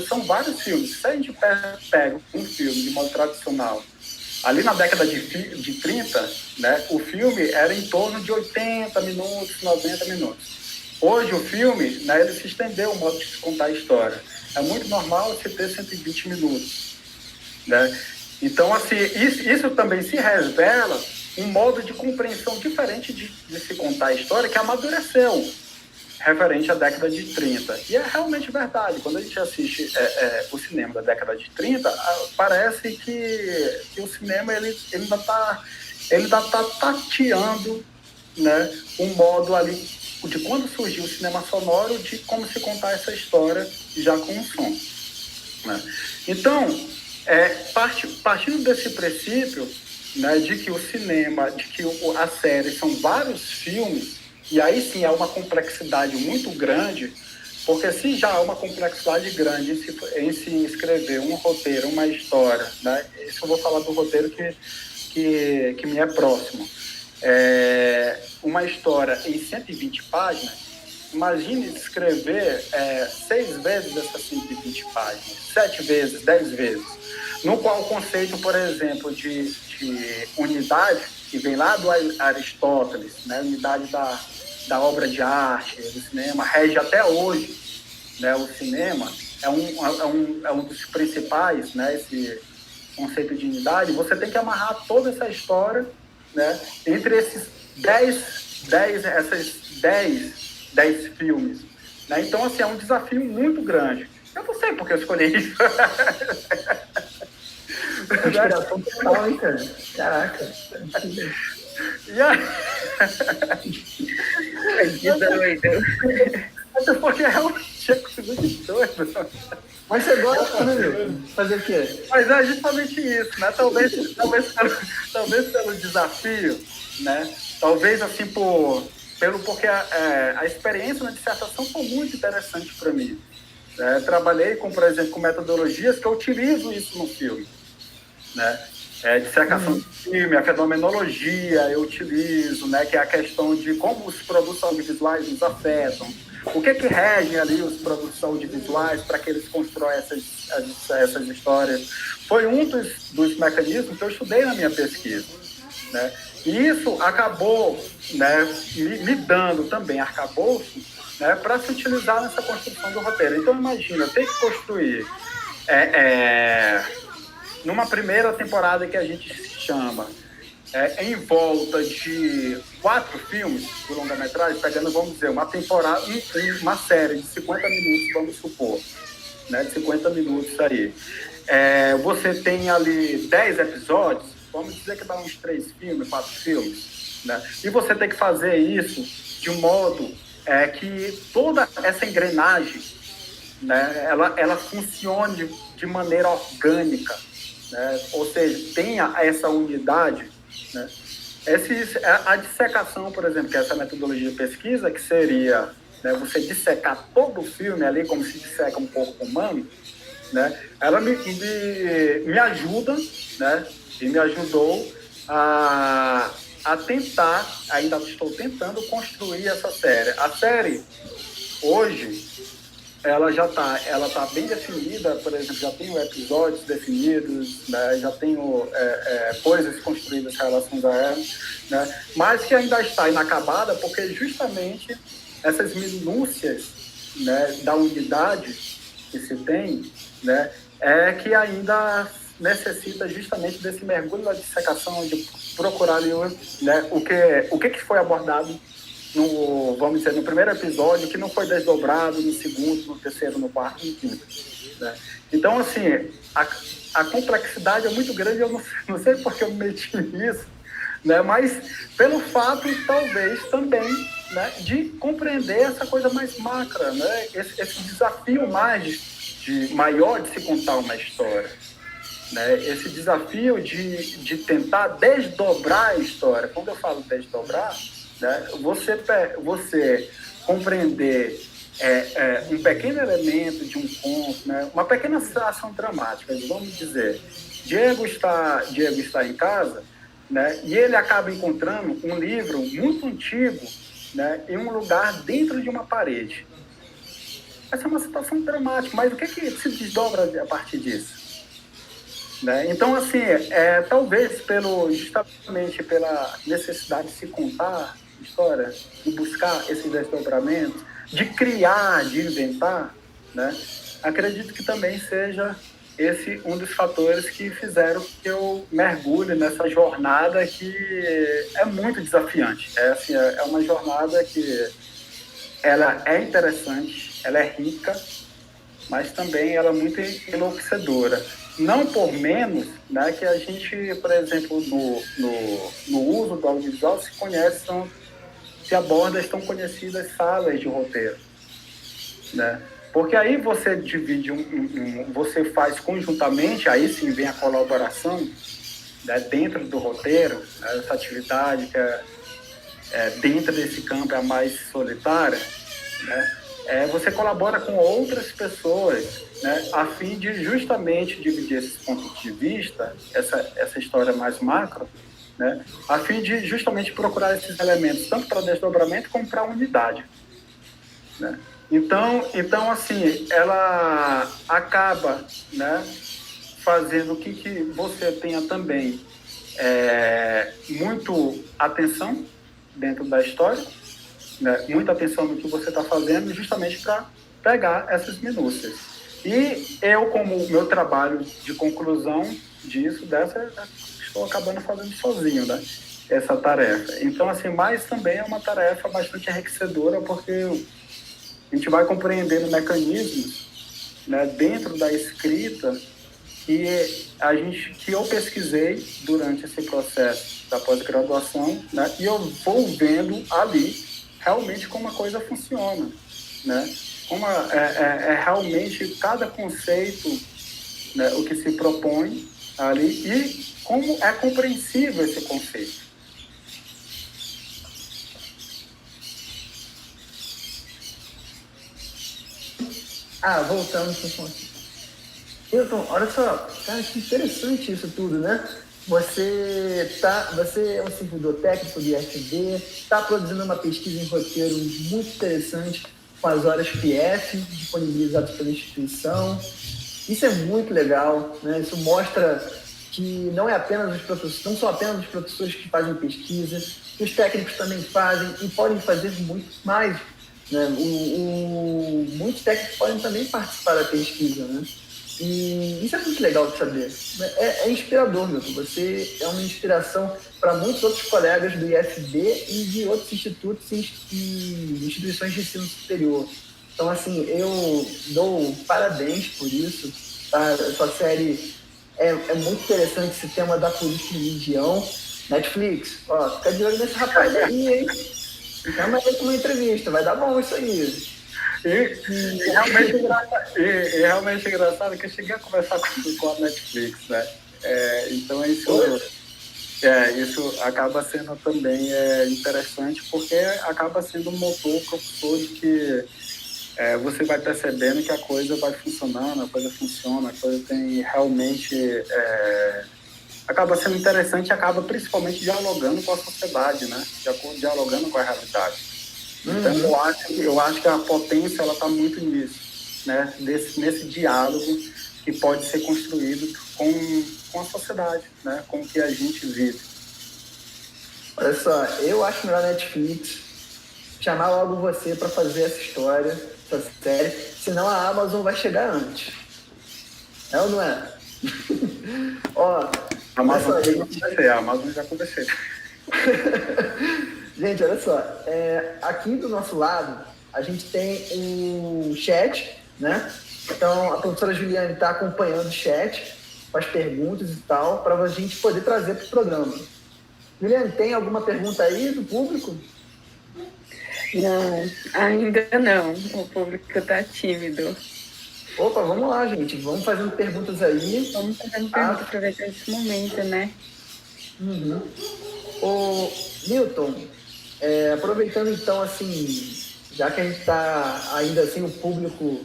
são vários filmes. Se a gente pega um filme de modo tradicional, ali na década de 30, né, o filme era em torno de 80 minutos, 90 minutos. Hoje o filme, né, ele se estendeu o modo de se contar a história. É muito normal você ter 120 minutos. Né? Então, assim, isso também se revela um modo de compreensão diferente de se contar a história que amadureceu referente à década de 30. E é realmente verdade. Quando a gente assiste o cinema da década de 30, parece que o cinema ele ainda está ele está tateando, né, um modo ali de quando surgiu o cinema sonoro, de como se contar essa história já com o som, né? Então, partindo desse princípio, né, de que o cinema, de que a série são vários filmes, e aí sim é uma complexidade muito grande, porque se já há uma complexidade grande em se escrever um roteiro, uma história, né, isso eu vou falar do roteiro que me é próximo, uma história em 120 páginas, imagine escrever 6 vezes essas 120 páginas, 7 vezes, 10 vezes, no qual o conceito, por exemplo, de unidade, que vem lá do Aristóteles, né, unidade da obra de arte, do cinema, rege até hoje, né, o cinema, é um dos principais, né, esse conceito de unidade. Você tem que amarrar toda essa história, né, entre esses 10 filmes, né? Então, assim, é um desafio muito grande. Eu não sei porque eu escolhi isso. Inspiração total, hein, cara? Caraca. E aí... Que doido. Até porque realmente é coisa de doido. Mas você gosta, né, meu? Fazer o quê? Mas é justamente isso, né? Talvez pelo desafio, né? Talvez assim porque a experiência na dissertação foi muito interessante para mim. Trabalhei por exemplo, com metodologias que eu utilizo isso no filme, né? Dissecação de filme, a fenomenologia eu utilizo, né? Que é a questão de como os produtos audiovisuais nos afetam. O que rege ali os produtos audiovisuais para que eles constroem essas histórias? Foi um dos mecanismos que eu estudei na minha pesquisa, né? E isso acabou, né, me dando também arcabouço, né, para se utilizar nessa construção do roteiro. Então, imagina, eu tenho que construir numa primeira temporada que a gente chama em volta de 4 filmes de longa-metragem, pegando, vamos dizer, uma temporada, uma série de 50 minutos, vamos supor, né, de 50 minutos aí. Você tem ali 10 episódios, vamos dizer que dá uns 3 filmes, 4 filmes, né? E você tem que fazer isso de um modo que toda essa engrenagem, né, ela funcione de maneira orgânica, né? Ou seja, tenha essa unidade, né? A dissecação, por exemplo, que é essa metodologia de pesquisa, que seria, né, você dissecar todo o filme ali, como se disseca um corpo humano, né? Ela me ajuda, né? E me ajudou a tentar, ainda estou tentando construir essa série. A série, hoje, ela tá bem definida, por exemplo, já tenho episódios definidos, né? Já tenho coisas construídas em relação a ela, né? Mas que ainda está inacabada, porque justamente essas minúcias, né, da unidade que se tem, né, que ainda necessita justamente desse mergulho na dissecação, de procurar ali, né, o que foi abordado vamos dizer, no primeiro episódio, que não foi desdobrado no segundo, no terceiro, no quarto, no quinto, né? Então, assim, a complexidade é muito grande, eu não sei porque eu me meti nisso, né? Mas pelo fato, talvez, também, né, de compreender essa coisa mais macra, né? Esse desafio maior de se contar uma história, né? Esse desafio de tentar desdobrar a história. Quando eu falo desdobrar, né, você compreender um pequeno elemento de um conto, né, uma pequena situação dramática, vamos dizer. Diego está em casa, né, e ele acaba encontrando um livro muito antigo, né, em um lugar dentro de uma parede. Essa é uma situação dramática, mas o que se desdobra a partir disso? Né? Então, assim, talvez justamente pela necessidade de se contar história, de buscar esse desdobramento, de criar, de inventar, né? Acredito que também seja esse um dos fatores que fizeram que eu mergulhe nessa jornada que é muito desafiante. É uma jornada que ela é interessante, ela é rica, mas também ela é muito enlouquecedora. Não por menos, né, que a gente, por exemplo, no uso do audiovisual se aborda as tão conhecidas salas de roteiro, né? Porque aí você divide, você faz conjuntamente, aí sim vem a colaboração, né, dentro do roteiro, né, essa atividade que dentro desse campo é a mais solitária, né? Você colabora com outras pessoas, né, a fim de justamente dividir esses pontos de vista, essa história mais macro, né, a fim de justamente procurar esses elementos, tanto para desdobramento como para unidade, né? Então, assim, ela acaba, né, fazendo que você tenha também muito atenção dentro da história, né, muita atenção no que você está fazendo, justamente para pegar essas minúcias. E eu, como o meu trabalho de conclusão estou acabando fazendo sozinho, né, essa tarefa. Então, assim, mas também é uma tarefa bastante enriquecedora, porque a gente vai compreendendo mecanismos, né, dentro da escrita que eu pesquisei durante esse processo da pós-graduação, né, e eu vou vendo ali realmente como a coisa funciona, né, como realmente cada conceito, né, o que se propõe ali e como é compreensível esse conceito. Voltando para o ponto. Hilton, olha só, cara, que interessante isso tudo, né? Você é um servidor técnico do IFB, está produzindo uma pesquisa em roteiro muito interessante com as horas PF disponibilizadas pela instituição. Isso é muito legal, né? Isso mostra que não são apenas os professores que fazem pesquisa, que os técnicos também fazem e podem fazer muito mais, né? Muitos técnicos podem também participar da pesquisa, né? E isso é muito legal de saber. É inspirador, Milton. Você é uma inspiração para muitos outros colegas do IFB e de outros institutos e instituições de ensino superior. Então, assim, eu dou parabéns por isso. Tá? Essa série é muito interessante, esse tema da política e religião. Netflix, ó, fica de olho nesse rapaz aí, hein? Chama ele com uma entrevista, vai dar bom isso aí. E realmente engraçado que eu cheguei a conversar com a Netflix, né? Então isso acaba sendo também interessante, porque acaba sendo um motor propulsor de que você vai percebendo que a coisa vai funcionando, a coisa funciona, a coisa tem realmente... acaba sendo interessante e acaba principalmente dialogando com a sociedade, né? Dialogando com a realidade. Então, eu acho que a potência ela está muito nisso, né? Nesse diálogo que pode ser construído com a sociedade, né? Com o que a gente vive. Olha só, eu acho melhor a Netflix chamar logo você para fazer essa história, essa série, senão a Amazon vai chegar antes. É ou não é? Ó, A Amazon já conversei. Gente, olha só, aqui do nosso lado, a gente tem um chat, né? Então, a professora Juliane está acompanhando o chat, com as perguntas e tal, para a gente poder trazer para o programa. Juliane, tem alguma pergunta aí do público? Não, ainda não. O público está tímido. Opa, vamos lá, gente. Vamos fazendo perguntas aí. Vamos fazendo perguntas, aproveitar esse momento, né? Uhum. Ô, Milton, aproveitando então, assim, já que a gente está ainda sem o público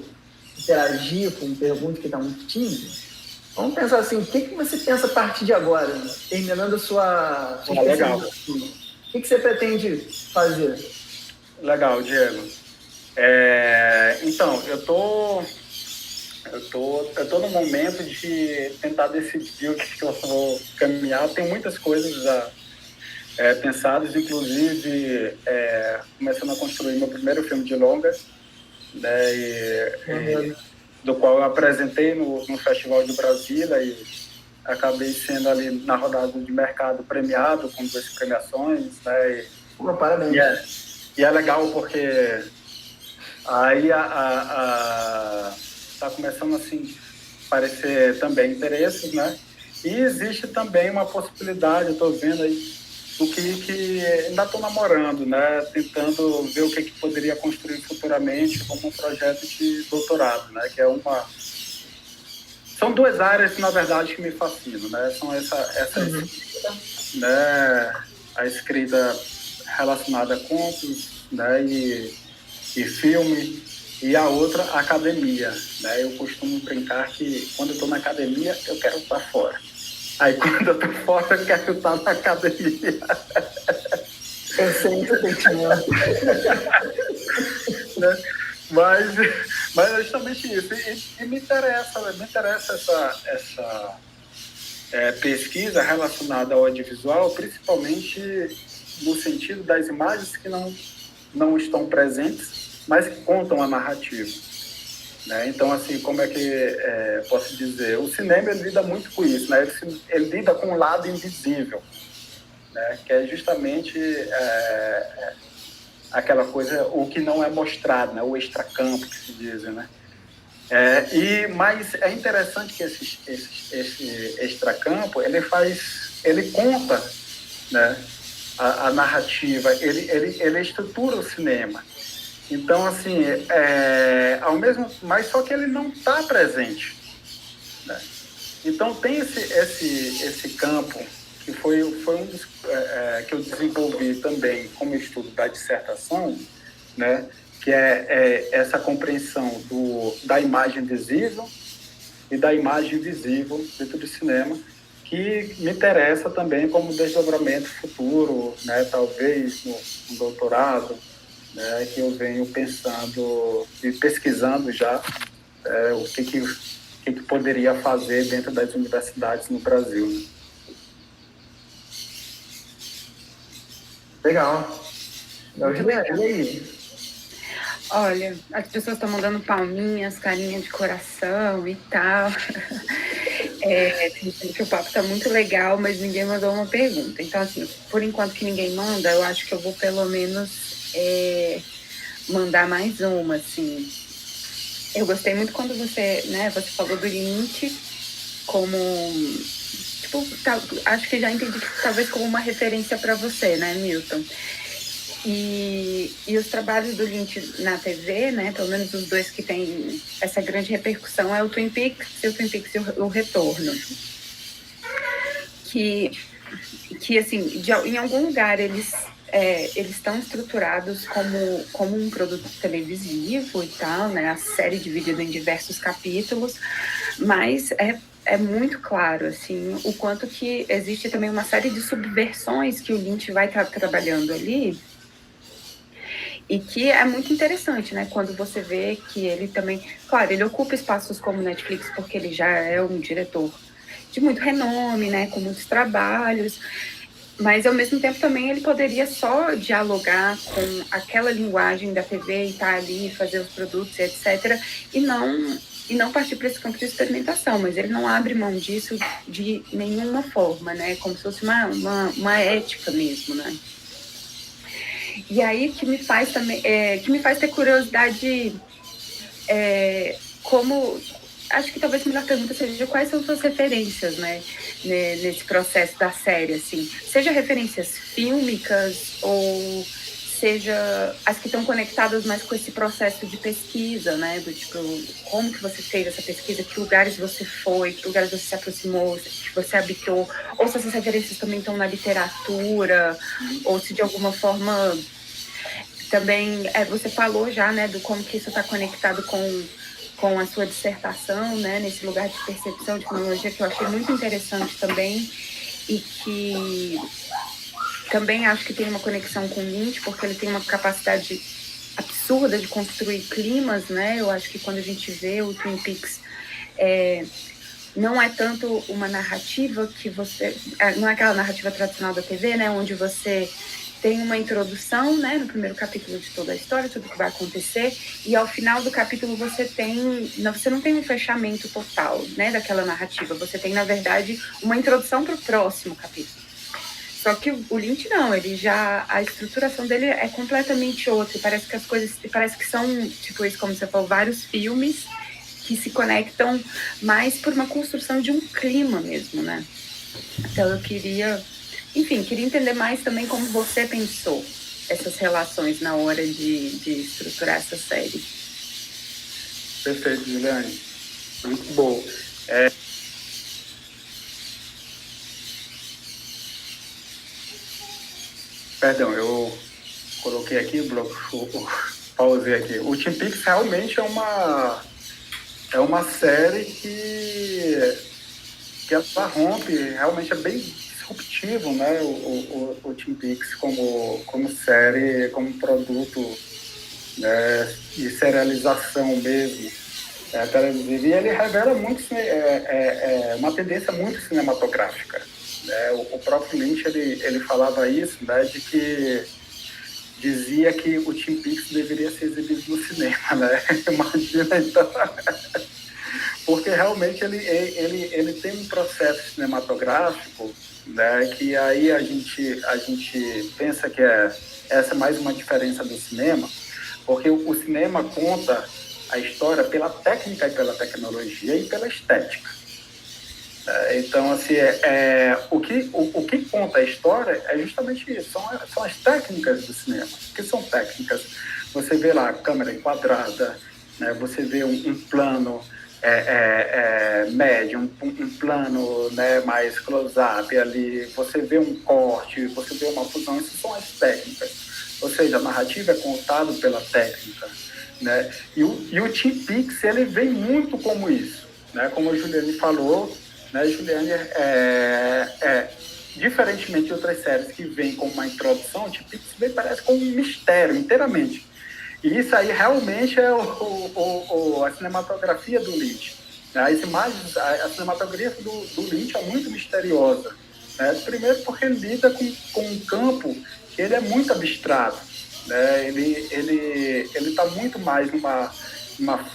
interagir com perguntas que está muito tímido, vamos pensar assim, o que você pensa a partir de agora, né? Terminando a sua legal. O que você pretende fazer? Legal, Diego. Então, eu tô no momento de tentar decidir o que eu vou caminhar. Tem muitas coisas já pensadas, inclusive começando a construir meu primeiro filme de longa, né, do qual eu apresentei no Festival de Brasília e acabei sendo ali na rodada de mercado premiado com 2 premiações, né? Parabéns. E é legal porque aí tá começando assim parecer também interesses, né? E existe também uma possibilidade, eu estou vendo aí, do que ainda estou namorando, né? Tentando ver o que poderia construir futuramente como um projeto de doutorado, né? Que é uma... São duas áreas, na verdade, que me fascinam, né? São essa escrita, né? A escrita relacionada a contos, né? E filme, e a outra, a academia, né? Eu costumo brincar que quando eu estou na academia, eu quero estar fora. Aí quando eu estou fora, eu quero estar na academia. Eu sei o sentimento. Né? Mas é justamente isso. E me interessa essa pesquisa relacionada ao audiovisual, principalmente no sentido das imagens que não estão presentes, mas que contam a narrativa. Né? Então, assim, como é que posso dizer? O cinema ele lida muito com isso, né? Ele lida com o lado invisível, né? Que é justamente aquela coisa, o que não é mostrado, né? O extracampo, que se diz, né? Mas é interessante que esse extracampo, ele conta, né? A narrativa, ele estrutura o cinema. Então, assim, mas só que ele não está presente, né? Então, tem esse campo, que foi um dos que eu desenvolvi também como estudo da dissertação, né? Que é essa compreensão da imagem visível e da imagem visível dentro do cinema, que me interessa também como desdobramento futuro, né? Talvez no doutorado, né, que eu venho pensando e pesquisando já o que poderia fazer dentro das universidades no Brasil. Né? Legal. E aí? Olha, as pessoas estão mandando palminhas, carinha de coração e tal. Que o papo tá muito legal, mas ninguém mandou uma pergunta. Então, assim, por enquanto que ninguém manda, eu acho que eu vou pelo menos mandar mais uma, assim. Eu gostei muito quando você falou do Lynch como, tipo, acho que já entendi que talvez como uma referência para você, né, Milton? E os trabalhos do Lynch na TV, né, pelo menos os dois que têm essa grande repercussão, é o Twin Peaks e o Retorno. Que assim, em algum lugar eles estão estruturados como um produto televisivo e tal, né? A série dividida em diversos capítulos, mas é muito claro, assim, o quanto que existe também uma série de subversões que o Lynch vai estar trabalhando ali, e que é muito interessante, né? Quando você vê que ele também... Claro, ele ocupa espaços como Netflix, porque ele já é um diretor de muito renome, né? Com muitos trabalhos... Mas, ao mesmo tempo, também ele poderia só dialogar com aquela linguagem da TV e estar ali, fazer os produtos, etc. E não partir para esse campo de experimentação. Mas ele não abre mão disso de nenhuma forma, né? Como se fosse uma ética mesmo, né? E aí, que me faz ter curiosidade como... Acho que talvez a melhor pergunta seja quais são suas referências, né, nesse processo da série, assim. Seja referências fílmicas ou seja as que estão conectadas mais com esse processo de pesquisa, né, do tipo, como que você fez essa pesquisa, que lugares você foi, que lugares você se aproximou, que você habitou, ou se essas referências também estão na literatura, ou se de alguma forma também, você falou já, né, do como que isso está conectado com a sua dissertação, né, nesse lugar de percepção de cronologia, que eu achei muito interessante também, e que também acho que tem uma conexão com o Lynch, porque ele tem uma capacidade absurda de construir climas, né? Eu acho que quando a gente vê o Twin Peaks, não é tanto uma narrativa que você... não é aquela narrativa tradicional da TV, né, onde você tem uma introdução, né, no primeiro capítulo de toda a história, tudo que vai acontecer, e ao final do capítulo você não tem um fechamento total, né, daquela narrativa, você tem, na verdade, uma introdução para o próximo capítulo. Só que o Lynch não, a estruturação dele é completamente outra, parece que as coisas, parece que são, tipo isso, como você falou, vários filmes que se conectam mais por uma construção de um clima mesmo, né? Então eu queria entender mais também como você pensou essas relações na hora de estruturar essa série. Perfeito, Juliane. Muito bom. Perdão, eu coloquei aqui, pausei aqui. O Twin Peaks realmente é uma série que ela rompe, realmente é bem disruptivo, né? O Twin Peaks como série, como produto, né, de serialização mesmo, televisiva. E ele revela muito uma tendência muito cinematográfica. Né? O próprio Lynch ele falava isso, né, de que dizia que o Twin Peaks deveria ser exibido no cinema, né? Imagina, então. Porque realmente ele tem um processo cinematográfico, né, que aí a gente pensa que essa é mais uma diferença do cinema, porque o cinema conta a história pela técnica e pela tecnologia e pela estética. Então, assim, o que conta a história é justamente isso, são as técnicas do cinema. O que são técnicas? Você vê lá a câmera enquadrada, né? Você vê um plano médio, um plano, né, mais close-up ali, você vê um corte, você vê uma fusão, isso são as técnicas. Ou seja, a narrativa é contada pela técnica, né? E o Twin Peaks, ele vem muito como isso, né? Como a Juliane falou, né, Juliane, diferentemente de outras séries que vêm como uma introdução, o Twin Peaks vem, parece como um mistério inteiramente. E isso aí realmente é a cinematografia do Lynch. As imagens, a cinematografia do Lynch é muito misteriosa. Né? Primeiro porque ele lida com um campo que ele é muito abstrato. Né? Ele está muito mais numa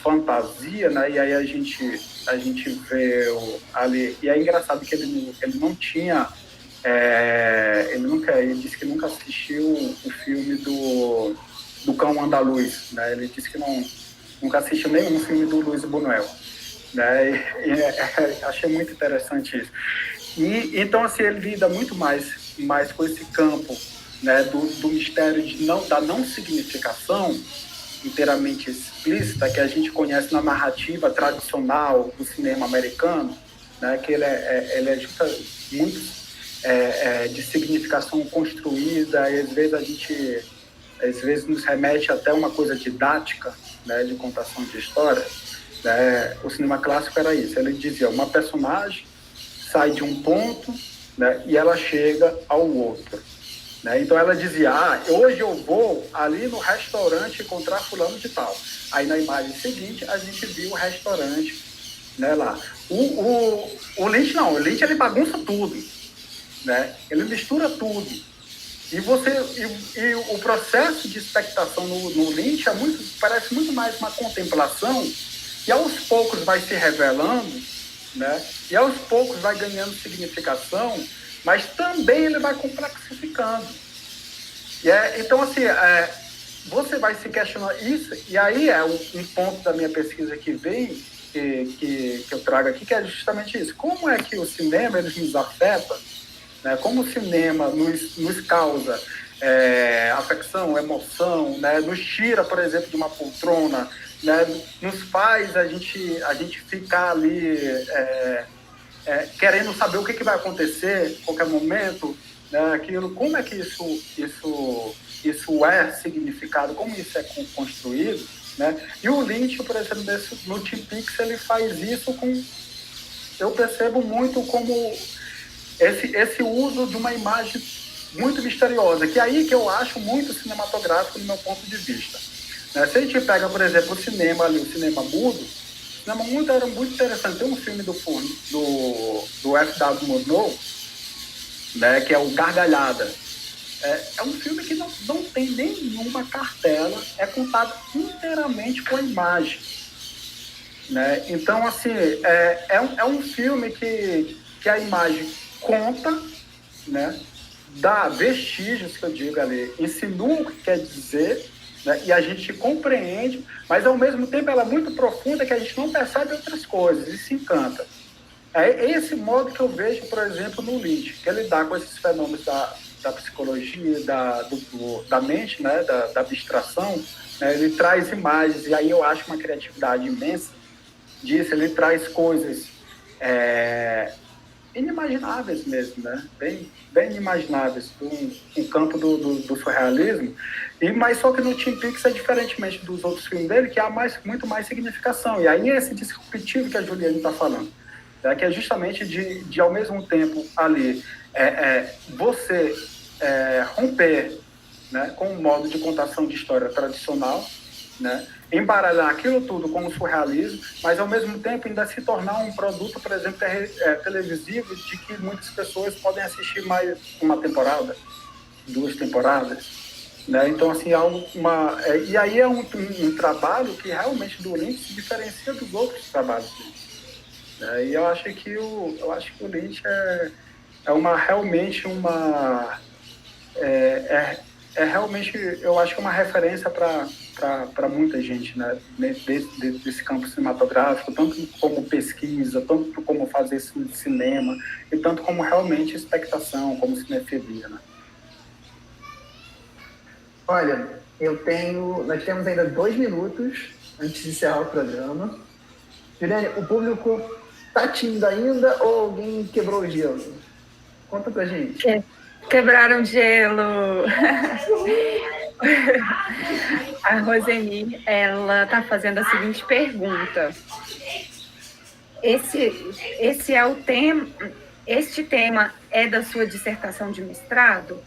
fantasia, né? E aí a gente vê ali... E é engraçado que ele não tinha... ele disse que nunca assistiu o filme do Cão Andaluz, né? Ele disse que nunca assistiu nenhum filme do Luiz Buñuel, né? Achei muito interessante isso. E então, assim, ele lida muito mais com esse campo, né, do mistério da não significação inteiramente explícita que a gente conhece na narrativa tradicional do cinema americano, né? Que ele é muito de significação construída, e às vezes nos remete até uma coisa didática, né, de contação de história. Né? O cinema clássico era isso, ele dizia, uma personagem sai de um ponto, né, e ela chega ao outro. Né? Então ela dizia, hoje eu vou ali no restaurante encontrar fulano de tal. Aí na imagem seguinte a gente viu o restaurante, né, lá. O Lynch não, o Lynch ele bagunça tudo, né? Ele mistura tudo. E o processo de expectação no Lynch parece muito mais uma contemplação que aos poucos vai se revelando, né? E aos poucos vai ganhando significação, mas também ele vai complexificando. Então, assim, você vai se questionar isso, e aí um ponto da minha pesquisa que vem, que eu trago aqui, que é justamente isso. Como é que o cinema ele nos afeta, né? Como o cinema nos causa afecção, emoção, né? Nos tira, por exemplo, de uma poltrona, né? Nos faz a gente ficar ali querendo saber o que vai acontecer a qualquer momento, né? Aquilo, como é que isso é significado, como isso é construído, né? E o Lynch, por exemplo, no Twin Peaks, ele faz isso eu percebo muito como esse uso de uma imagem muito misteriosa, que é aí que eu acho muito cinematográfico do meu ponto de vista. Né? Se a gente pega, por exemplo, o cinema mudo, o cinema mudo era muito interessante. Tem um filme do F.W. Murnau, né, que é o Gargalhada. É um filme que não tem nenhuma cartela, é contado inteiramente com a imagem. Né? Então, assim, é um filme que a imagem conta, né, dá vestígios, que eu digo ali, insinua o que quer dizer, né? E a gente compreende, mas ao mesmo tempo ela é muito profunda que a gente não percebe outras coisas e se encanta. É esse modo que eu vejo, por exemplo, no Lynch, que ele dá com esses fenômenos da psicologia, da mente, né? da abstração, né? Ele traz imagens, e aí eu acho uma criatividade imensa disso, ele traz coisas inimagináveis mesmo, né? Bem inimagináveis, um campo do surrealismo, mas só que no Twin Peaks é diferentemente dos outros filmes dele, que há muito mais significação, e aí é esse disruptivo que a Juliane está falando, que é justamente de ao mesmo tempo ali, você romper, né, com o modo de contação de história tradicional, né, embaralhar aquilo tudo com o surrealismo, mas ao mesmo tempo ainda se tornar um produto, por exemplo, televisivo, de que muitas pessoas podem assistir mais uma temporada, 2 temporadas, né? Então assim e aí é um trabalho que realmente do Lynch se diferencia dos outros trabalhos dele, né? E eu acho que o Lynch realmente realmente, eu acho que é uma referência para muita gente, né? Desse campo cinematográfico, tanto como pesquisa, tanto como fazer cinema, e tanto como realmente expectação, como cinefilia, né? Olha, nós temos ainda 2 minutos antes de encerrar o programa. Juliane, o público tá tímido ainda ou alguém quebrou o gelo? Conta pra gente. Quebraram gelo. A Roseni, ela está fazendo a seguinte pergunta. Esse é o tema. Este tema é da sua dissertação de mestrado?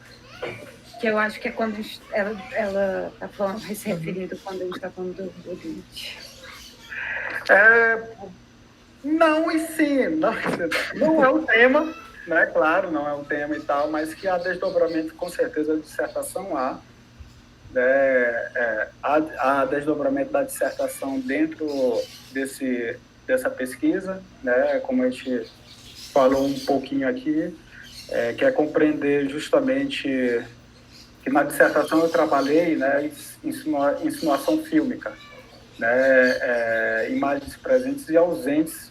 Que eu acho que é quando ela está falando, se referindo quando a gente está falando do Lynch. Não, e sim, não é o tema, né? Claro, não é o tema e tal, mas que há desdobramento, com certeza, da dissertação há. Há desdobramento da dissertação dentro dessa pesquisa, né? Como a gente falou um pouquinho aqui, que é compreender justamente que na dissertação eu trabalhei, né, insinuação fílmica, né, imagens presentes e ausentes,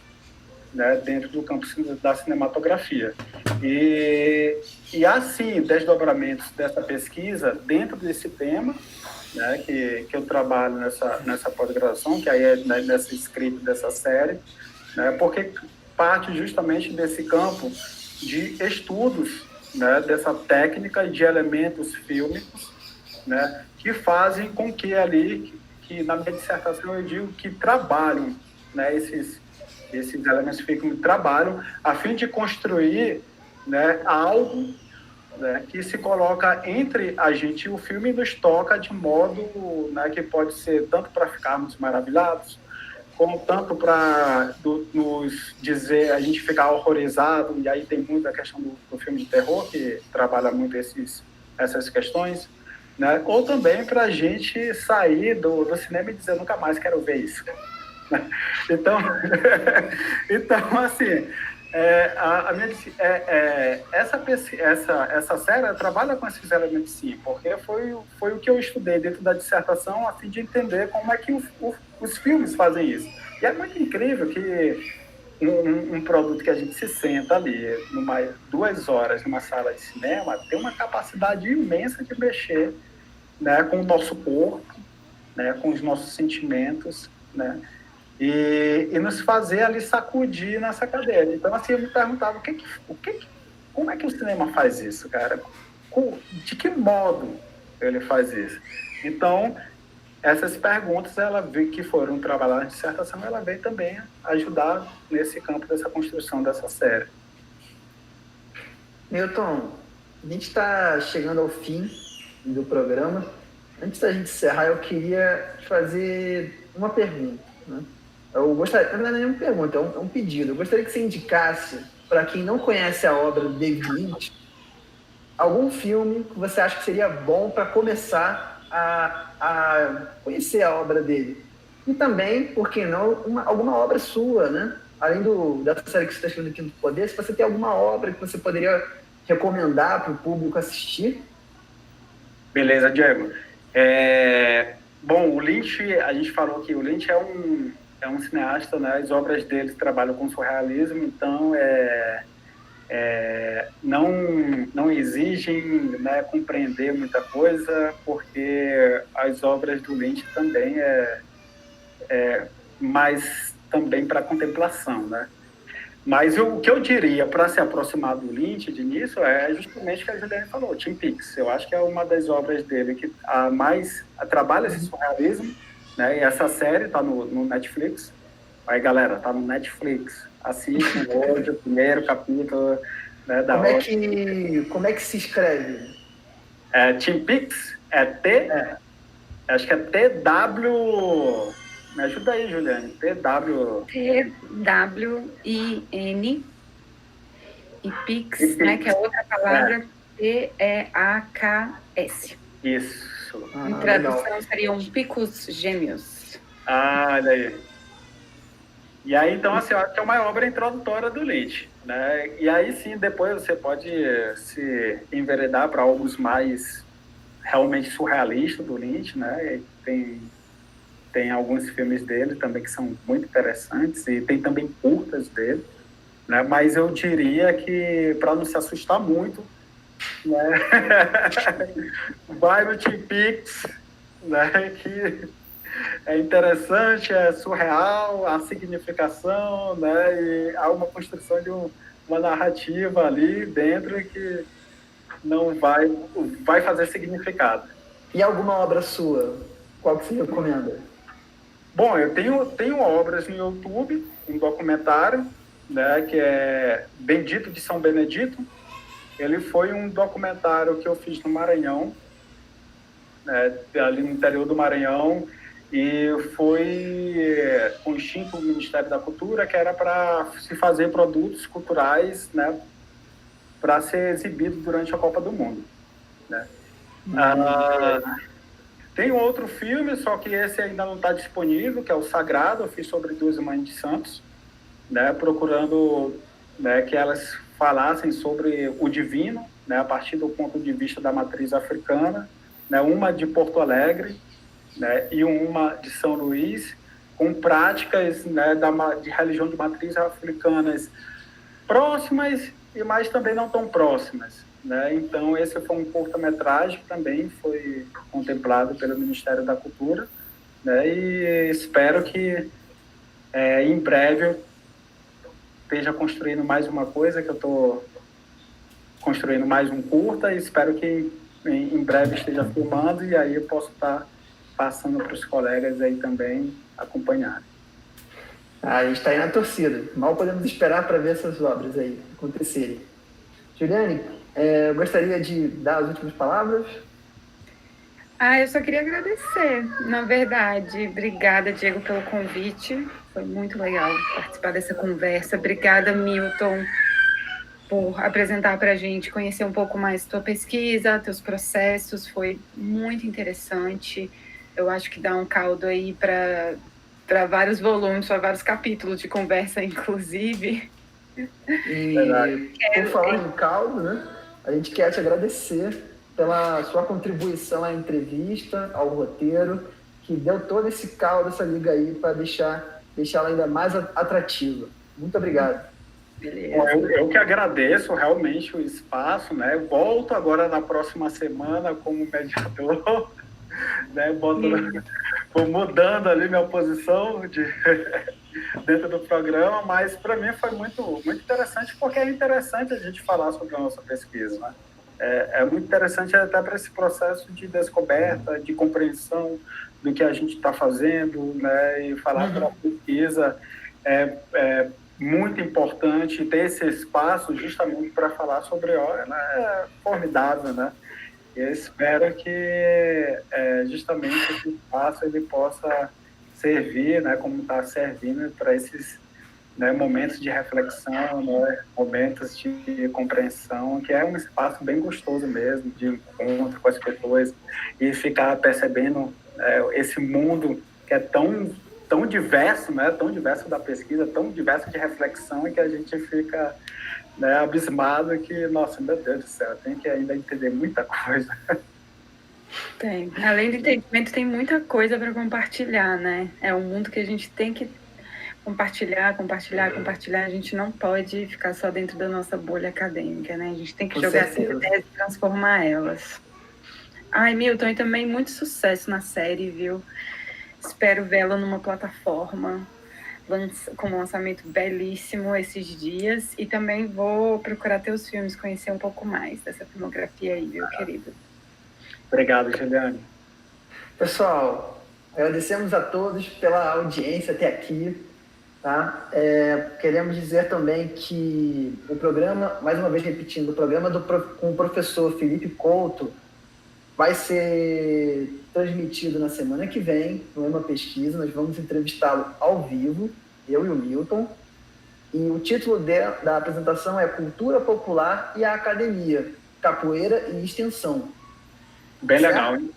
né, dentro do campo da cinematografia. E há, sim, desdobramentos dessa pesquisa dentro desse tema, né, que eu trabalho nessa pós-graduação, que aí é nessa script dessa série, né, porque parte justamente desse campo de estudos, né, dessa técnica de elementos fílmicos, né, que fazem com que que na minha dissertação eu digo que trabalham, né, esses elementos fílmicos trabalham a fim de construir, né, algo, né, que se coloca entre a gente e o filme e nos toca de modo, né, que pode ser tanto para ficarmos maravilhados, como tanto para nos dizer, a gente ficar horrorizado, e aí tem muito a questão do filme de terror, que trabalha muito essas questões, né? Ou também para a gente sair do cinema e dizer, nunca mais quero ver isso. Então, assim, essa série trabalha com esses elementos, sim, porque foi o que eu estudei dentro da dissertação a fim de entender como é que os filmes fazem isso. E é muito incrível que um produto que a gente se senta ali 2 horas numa sala de cinema tem uma capacidade imensa de mexer, né, com o nosso corpo, né, com os nossos sentimentos, né, e nos fazer ali sacudir nessa cadeira. Então, assim, eu me perguntava como é que o cinema faz isso, cara? De que modo ele faz isso? Então, essas perguntas, que foram trabalhadas na dissertação, ela veio também ajudar nesse campo dessa construção dessa série. Milton, a gente está chegando ao fim do programa. Antes da gente encerrar, eu queria te fazer uma pergunta, né? Eu gostaria, na verdade, não é uma pergunta, é um pedido. Eu gostaria que você indicasse, para quem não conhece a obra do David Lynch, algum filme que você acha que seria bom para começar a conhecer a obra dele. E também, por que não, alguma obra sua, né? Além dessa série que você está escrevendo aqui no Poder, se você tem alguma obra que você poderia recomendar para o público assistir. Beleza, Diego. Bom, o Lynch, a gente falou que o Lynch é um cineasta, né? As obras dele trabalham com surrealismo, então não exigem, né, compreender muita coisa, porque as obras do Lynch também mais também para contemplação, né? Mas o que eu diria para se aproximar do Lynch de início é justamente o que a Juliane falou, Twin Peaks. Eu acho que é uma das obras dele que mais trabalha esse surrealismo, né? E essa série está no Netflix. Aí, galera, tá no Netflix. Assistam hoje o primeiro capítulo, né, da Como é obra. como é que se escreve? Twin Peaks acho que é TW. Me ajuda aí, Juliane. TW. TWIN e Pix, né, que é outra palavra, PEAKS. Isso. Em tradução seriam picos gêmeos. Olha aí. E aí, então, assim, eu acho que é uma obra introdutória do Lynch, né? E aí, sim, depois você pode se enveredar para algo mais realmente surrealistas do Lynch, né? E tem alguns filmes dele também que são muito interessantes e tem também curtas dele, né? Mas eu diria que, para não se assustar muito, né? Vai no Twin Peaks, né? Que é interessante, é surreal a significação, né? E há uma construção de uma narrativa ali dentro que não vai fazer significado. E alguma obra sua? Qual que você recomenda? Bom, eu tenho obras no YouTube, um documentário, né, que é Bendito de São Benedito. Ele foi um documentário que eu fiz no Maranhão, né, ali no interior do Maranhão, e foi com o extinto Ministério da Cultura, que era para se fazer produtos culturais, né, para ser exibido durante a Copa do Mundo, né? Tem outro filme, só que esse ainda não está disponível, que é o Sagrado. Eu fiz sobre 2 mães de santos, né, procurando, né, que elas falassem sobre o divino, né, a partir do ponto de vista da matriz africana, né, uma de Porto Alegre, né, e uma de São Luís, com práticas, né, de religião de matriz africanas próximas e mais também não tão próximas, né? Então, esse foi um curta-metragem que também foi contemplado pelo Ministério da Cultura, né? E espero que em breve eu esteja construindo mais uma coisa, que eu estou construindo mais um curta, e espero que em breve esteja filmando, e aí eu posso estar passando para os colegas aí também acompanharem. A gente está aí na torcida. Mal podemos esperar para ver essas obras aí acontecerem. Juliane, eu gostaria de dar as últimas palavras. Eu só queria agradecer, na verdade. Obrigada, Diego, pelo convite. Foi muito legal participar dessa conversa. Obrigada, Milton, por apresentar para a gente, conhecer um pouco mais tua pesquisa, teus processos. Foi muito interessante. Eu acho que dá um caldo aí para vários volumes, para vários capítulos de conversa, inclusive. E por falar em caldo, né? A gente quer te agradecer pela sua contribuição à entrevista, ao roteiro, que deu todo esse caldo, essa liga aí, para deixá-la ainda mais atrativa. Muito obrigado. Beleza. Eu que agradeço realmente o espaço, né? Volto agora na próxima semana como mediador, né? Vou mudando ali minha posição dentro do programa, mas para mim foi muito, muito interessante, porque é interessante a gente falar sobre a nossa pesquisa, né? É muito interessante até para esse processo de descoberta, de compreensão do que a gente está fazendo, né? E falar sobre a pesquisa é muito importante ter esse espaço justamente para falar sobre né? É formidável, né? E eu espero que justamente esse espaço ele possa servir, né, como está servindo para esses, né, momentos de reflexão, né, momentos de compreensão, que é um espaço bem gostoso mesmo, de encontro com as pessoas e ficar percebendo esse mundo que é tão diverso, né, tão diverso da pesquisa, tão diverso de reflexão, e que a gente fica, né, abismado que, nossa, meu Deus do céu, tem que ainda entender muita coisa. Tem. Além do entendimento, tem muita coisa para compartilhar, né? É um mundo que a gente tem que compartilhar. A gente não pode ficar só dentro da nossa bolha acadêmica, né? A gente tem que Com jogar certeza. essas ideias e transformar elas. Ai, Milton, e também muito sucesso na série, viu? Espero vê-la numa plataforma com um lançamento belíssimo esses dias. E também vou procurar teus filmes, conhecer um pouco mais dessa filmografia aí, viu, querido? Obrigado, Juliane. Pessoal, agradecemos a todos pela audiência até aqui. Tá? Queremos dizer também que o programa, mais uma vez repetindo, o programa com o professor Felipe Couto vai ser transmitido na semana que vem, no Ema Pesquisa. Nós vamos entrevistá-lo ao vivo, eu e o Milton. E o título da apresentação é Cultura Popular e a Academia, Capoeira e Extensão. Bem Certo? legal, hein?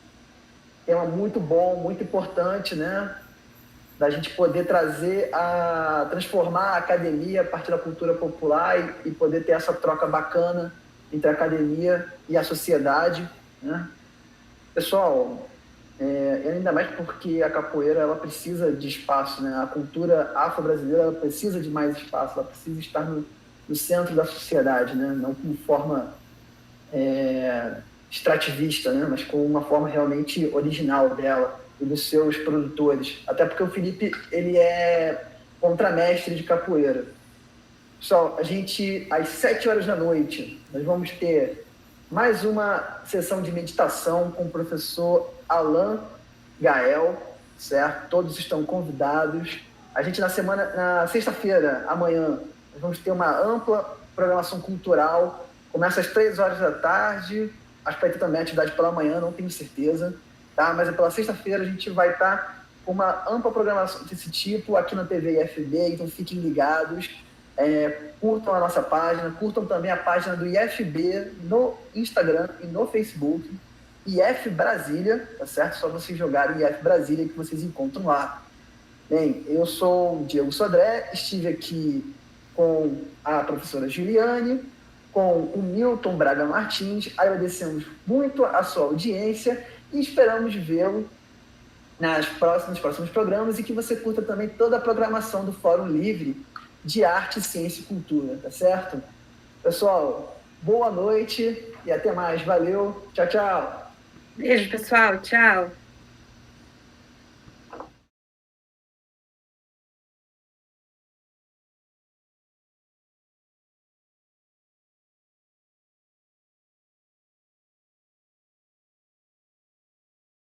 Tema muito bom, muito importante, né? Da gente poder transformar a academia a partir da cultura popular e poder ter essa troca bacana entre a academia e a sociedade, né? Pessoal, ainda mais porque a capoeira ela precisa de espaço, né? A cultura afro-brasileira ela precisa de mais espaço, ela precisa estar no centro da sociedade, né? Não como forma extrativista, né? Mas com uma forma realmente original dela e dos seus produtores. Até porque o Felipe ele é contramestre de capoeira. Pessoal, às 7 horas da noite, nós vamos ter mais uma sessão de meditação com o professor Alain Gael, certo? Todos estão convidados. A gente na sexta-feira, amanhã, nós vamos ter uma ampla programação cultural. Começa às 3 horas da tarde. Acho que vai ter também atividade pela manhã, não tenho certeza. Tá? Mas pela sexta-feira a gente vai estar com uma ampla programação desse tipo aqui na TV IFB, então fiquem ligados. Curtam a nossa página, curtam também a página do IFB no Instagram e no Facebook, IF Brasília, tá certo? Só vocês jogarem IF Brasília que vocês encontram lá. Bem, eu sou o Diego Sodré, estive aqui com a professora Juliane, com o Milton Braga Martins. Agradecemos muito a sua audiência e esperamos vê-lo nos próximos programas e que você curta também toda a programação do Fórum Livre de Arte, Ciência e Cultura, tá certo? Pessoal, boa noite e até mais. Valeu. Tchau, tchau. Beijo, pessoal. Tchau.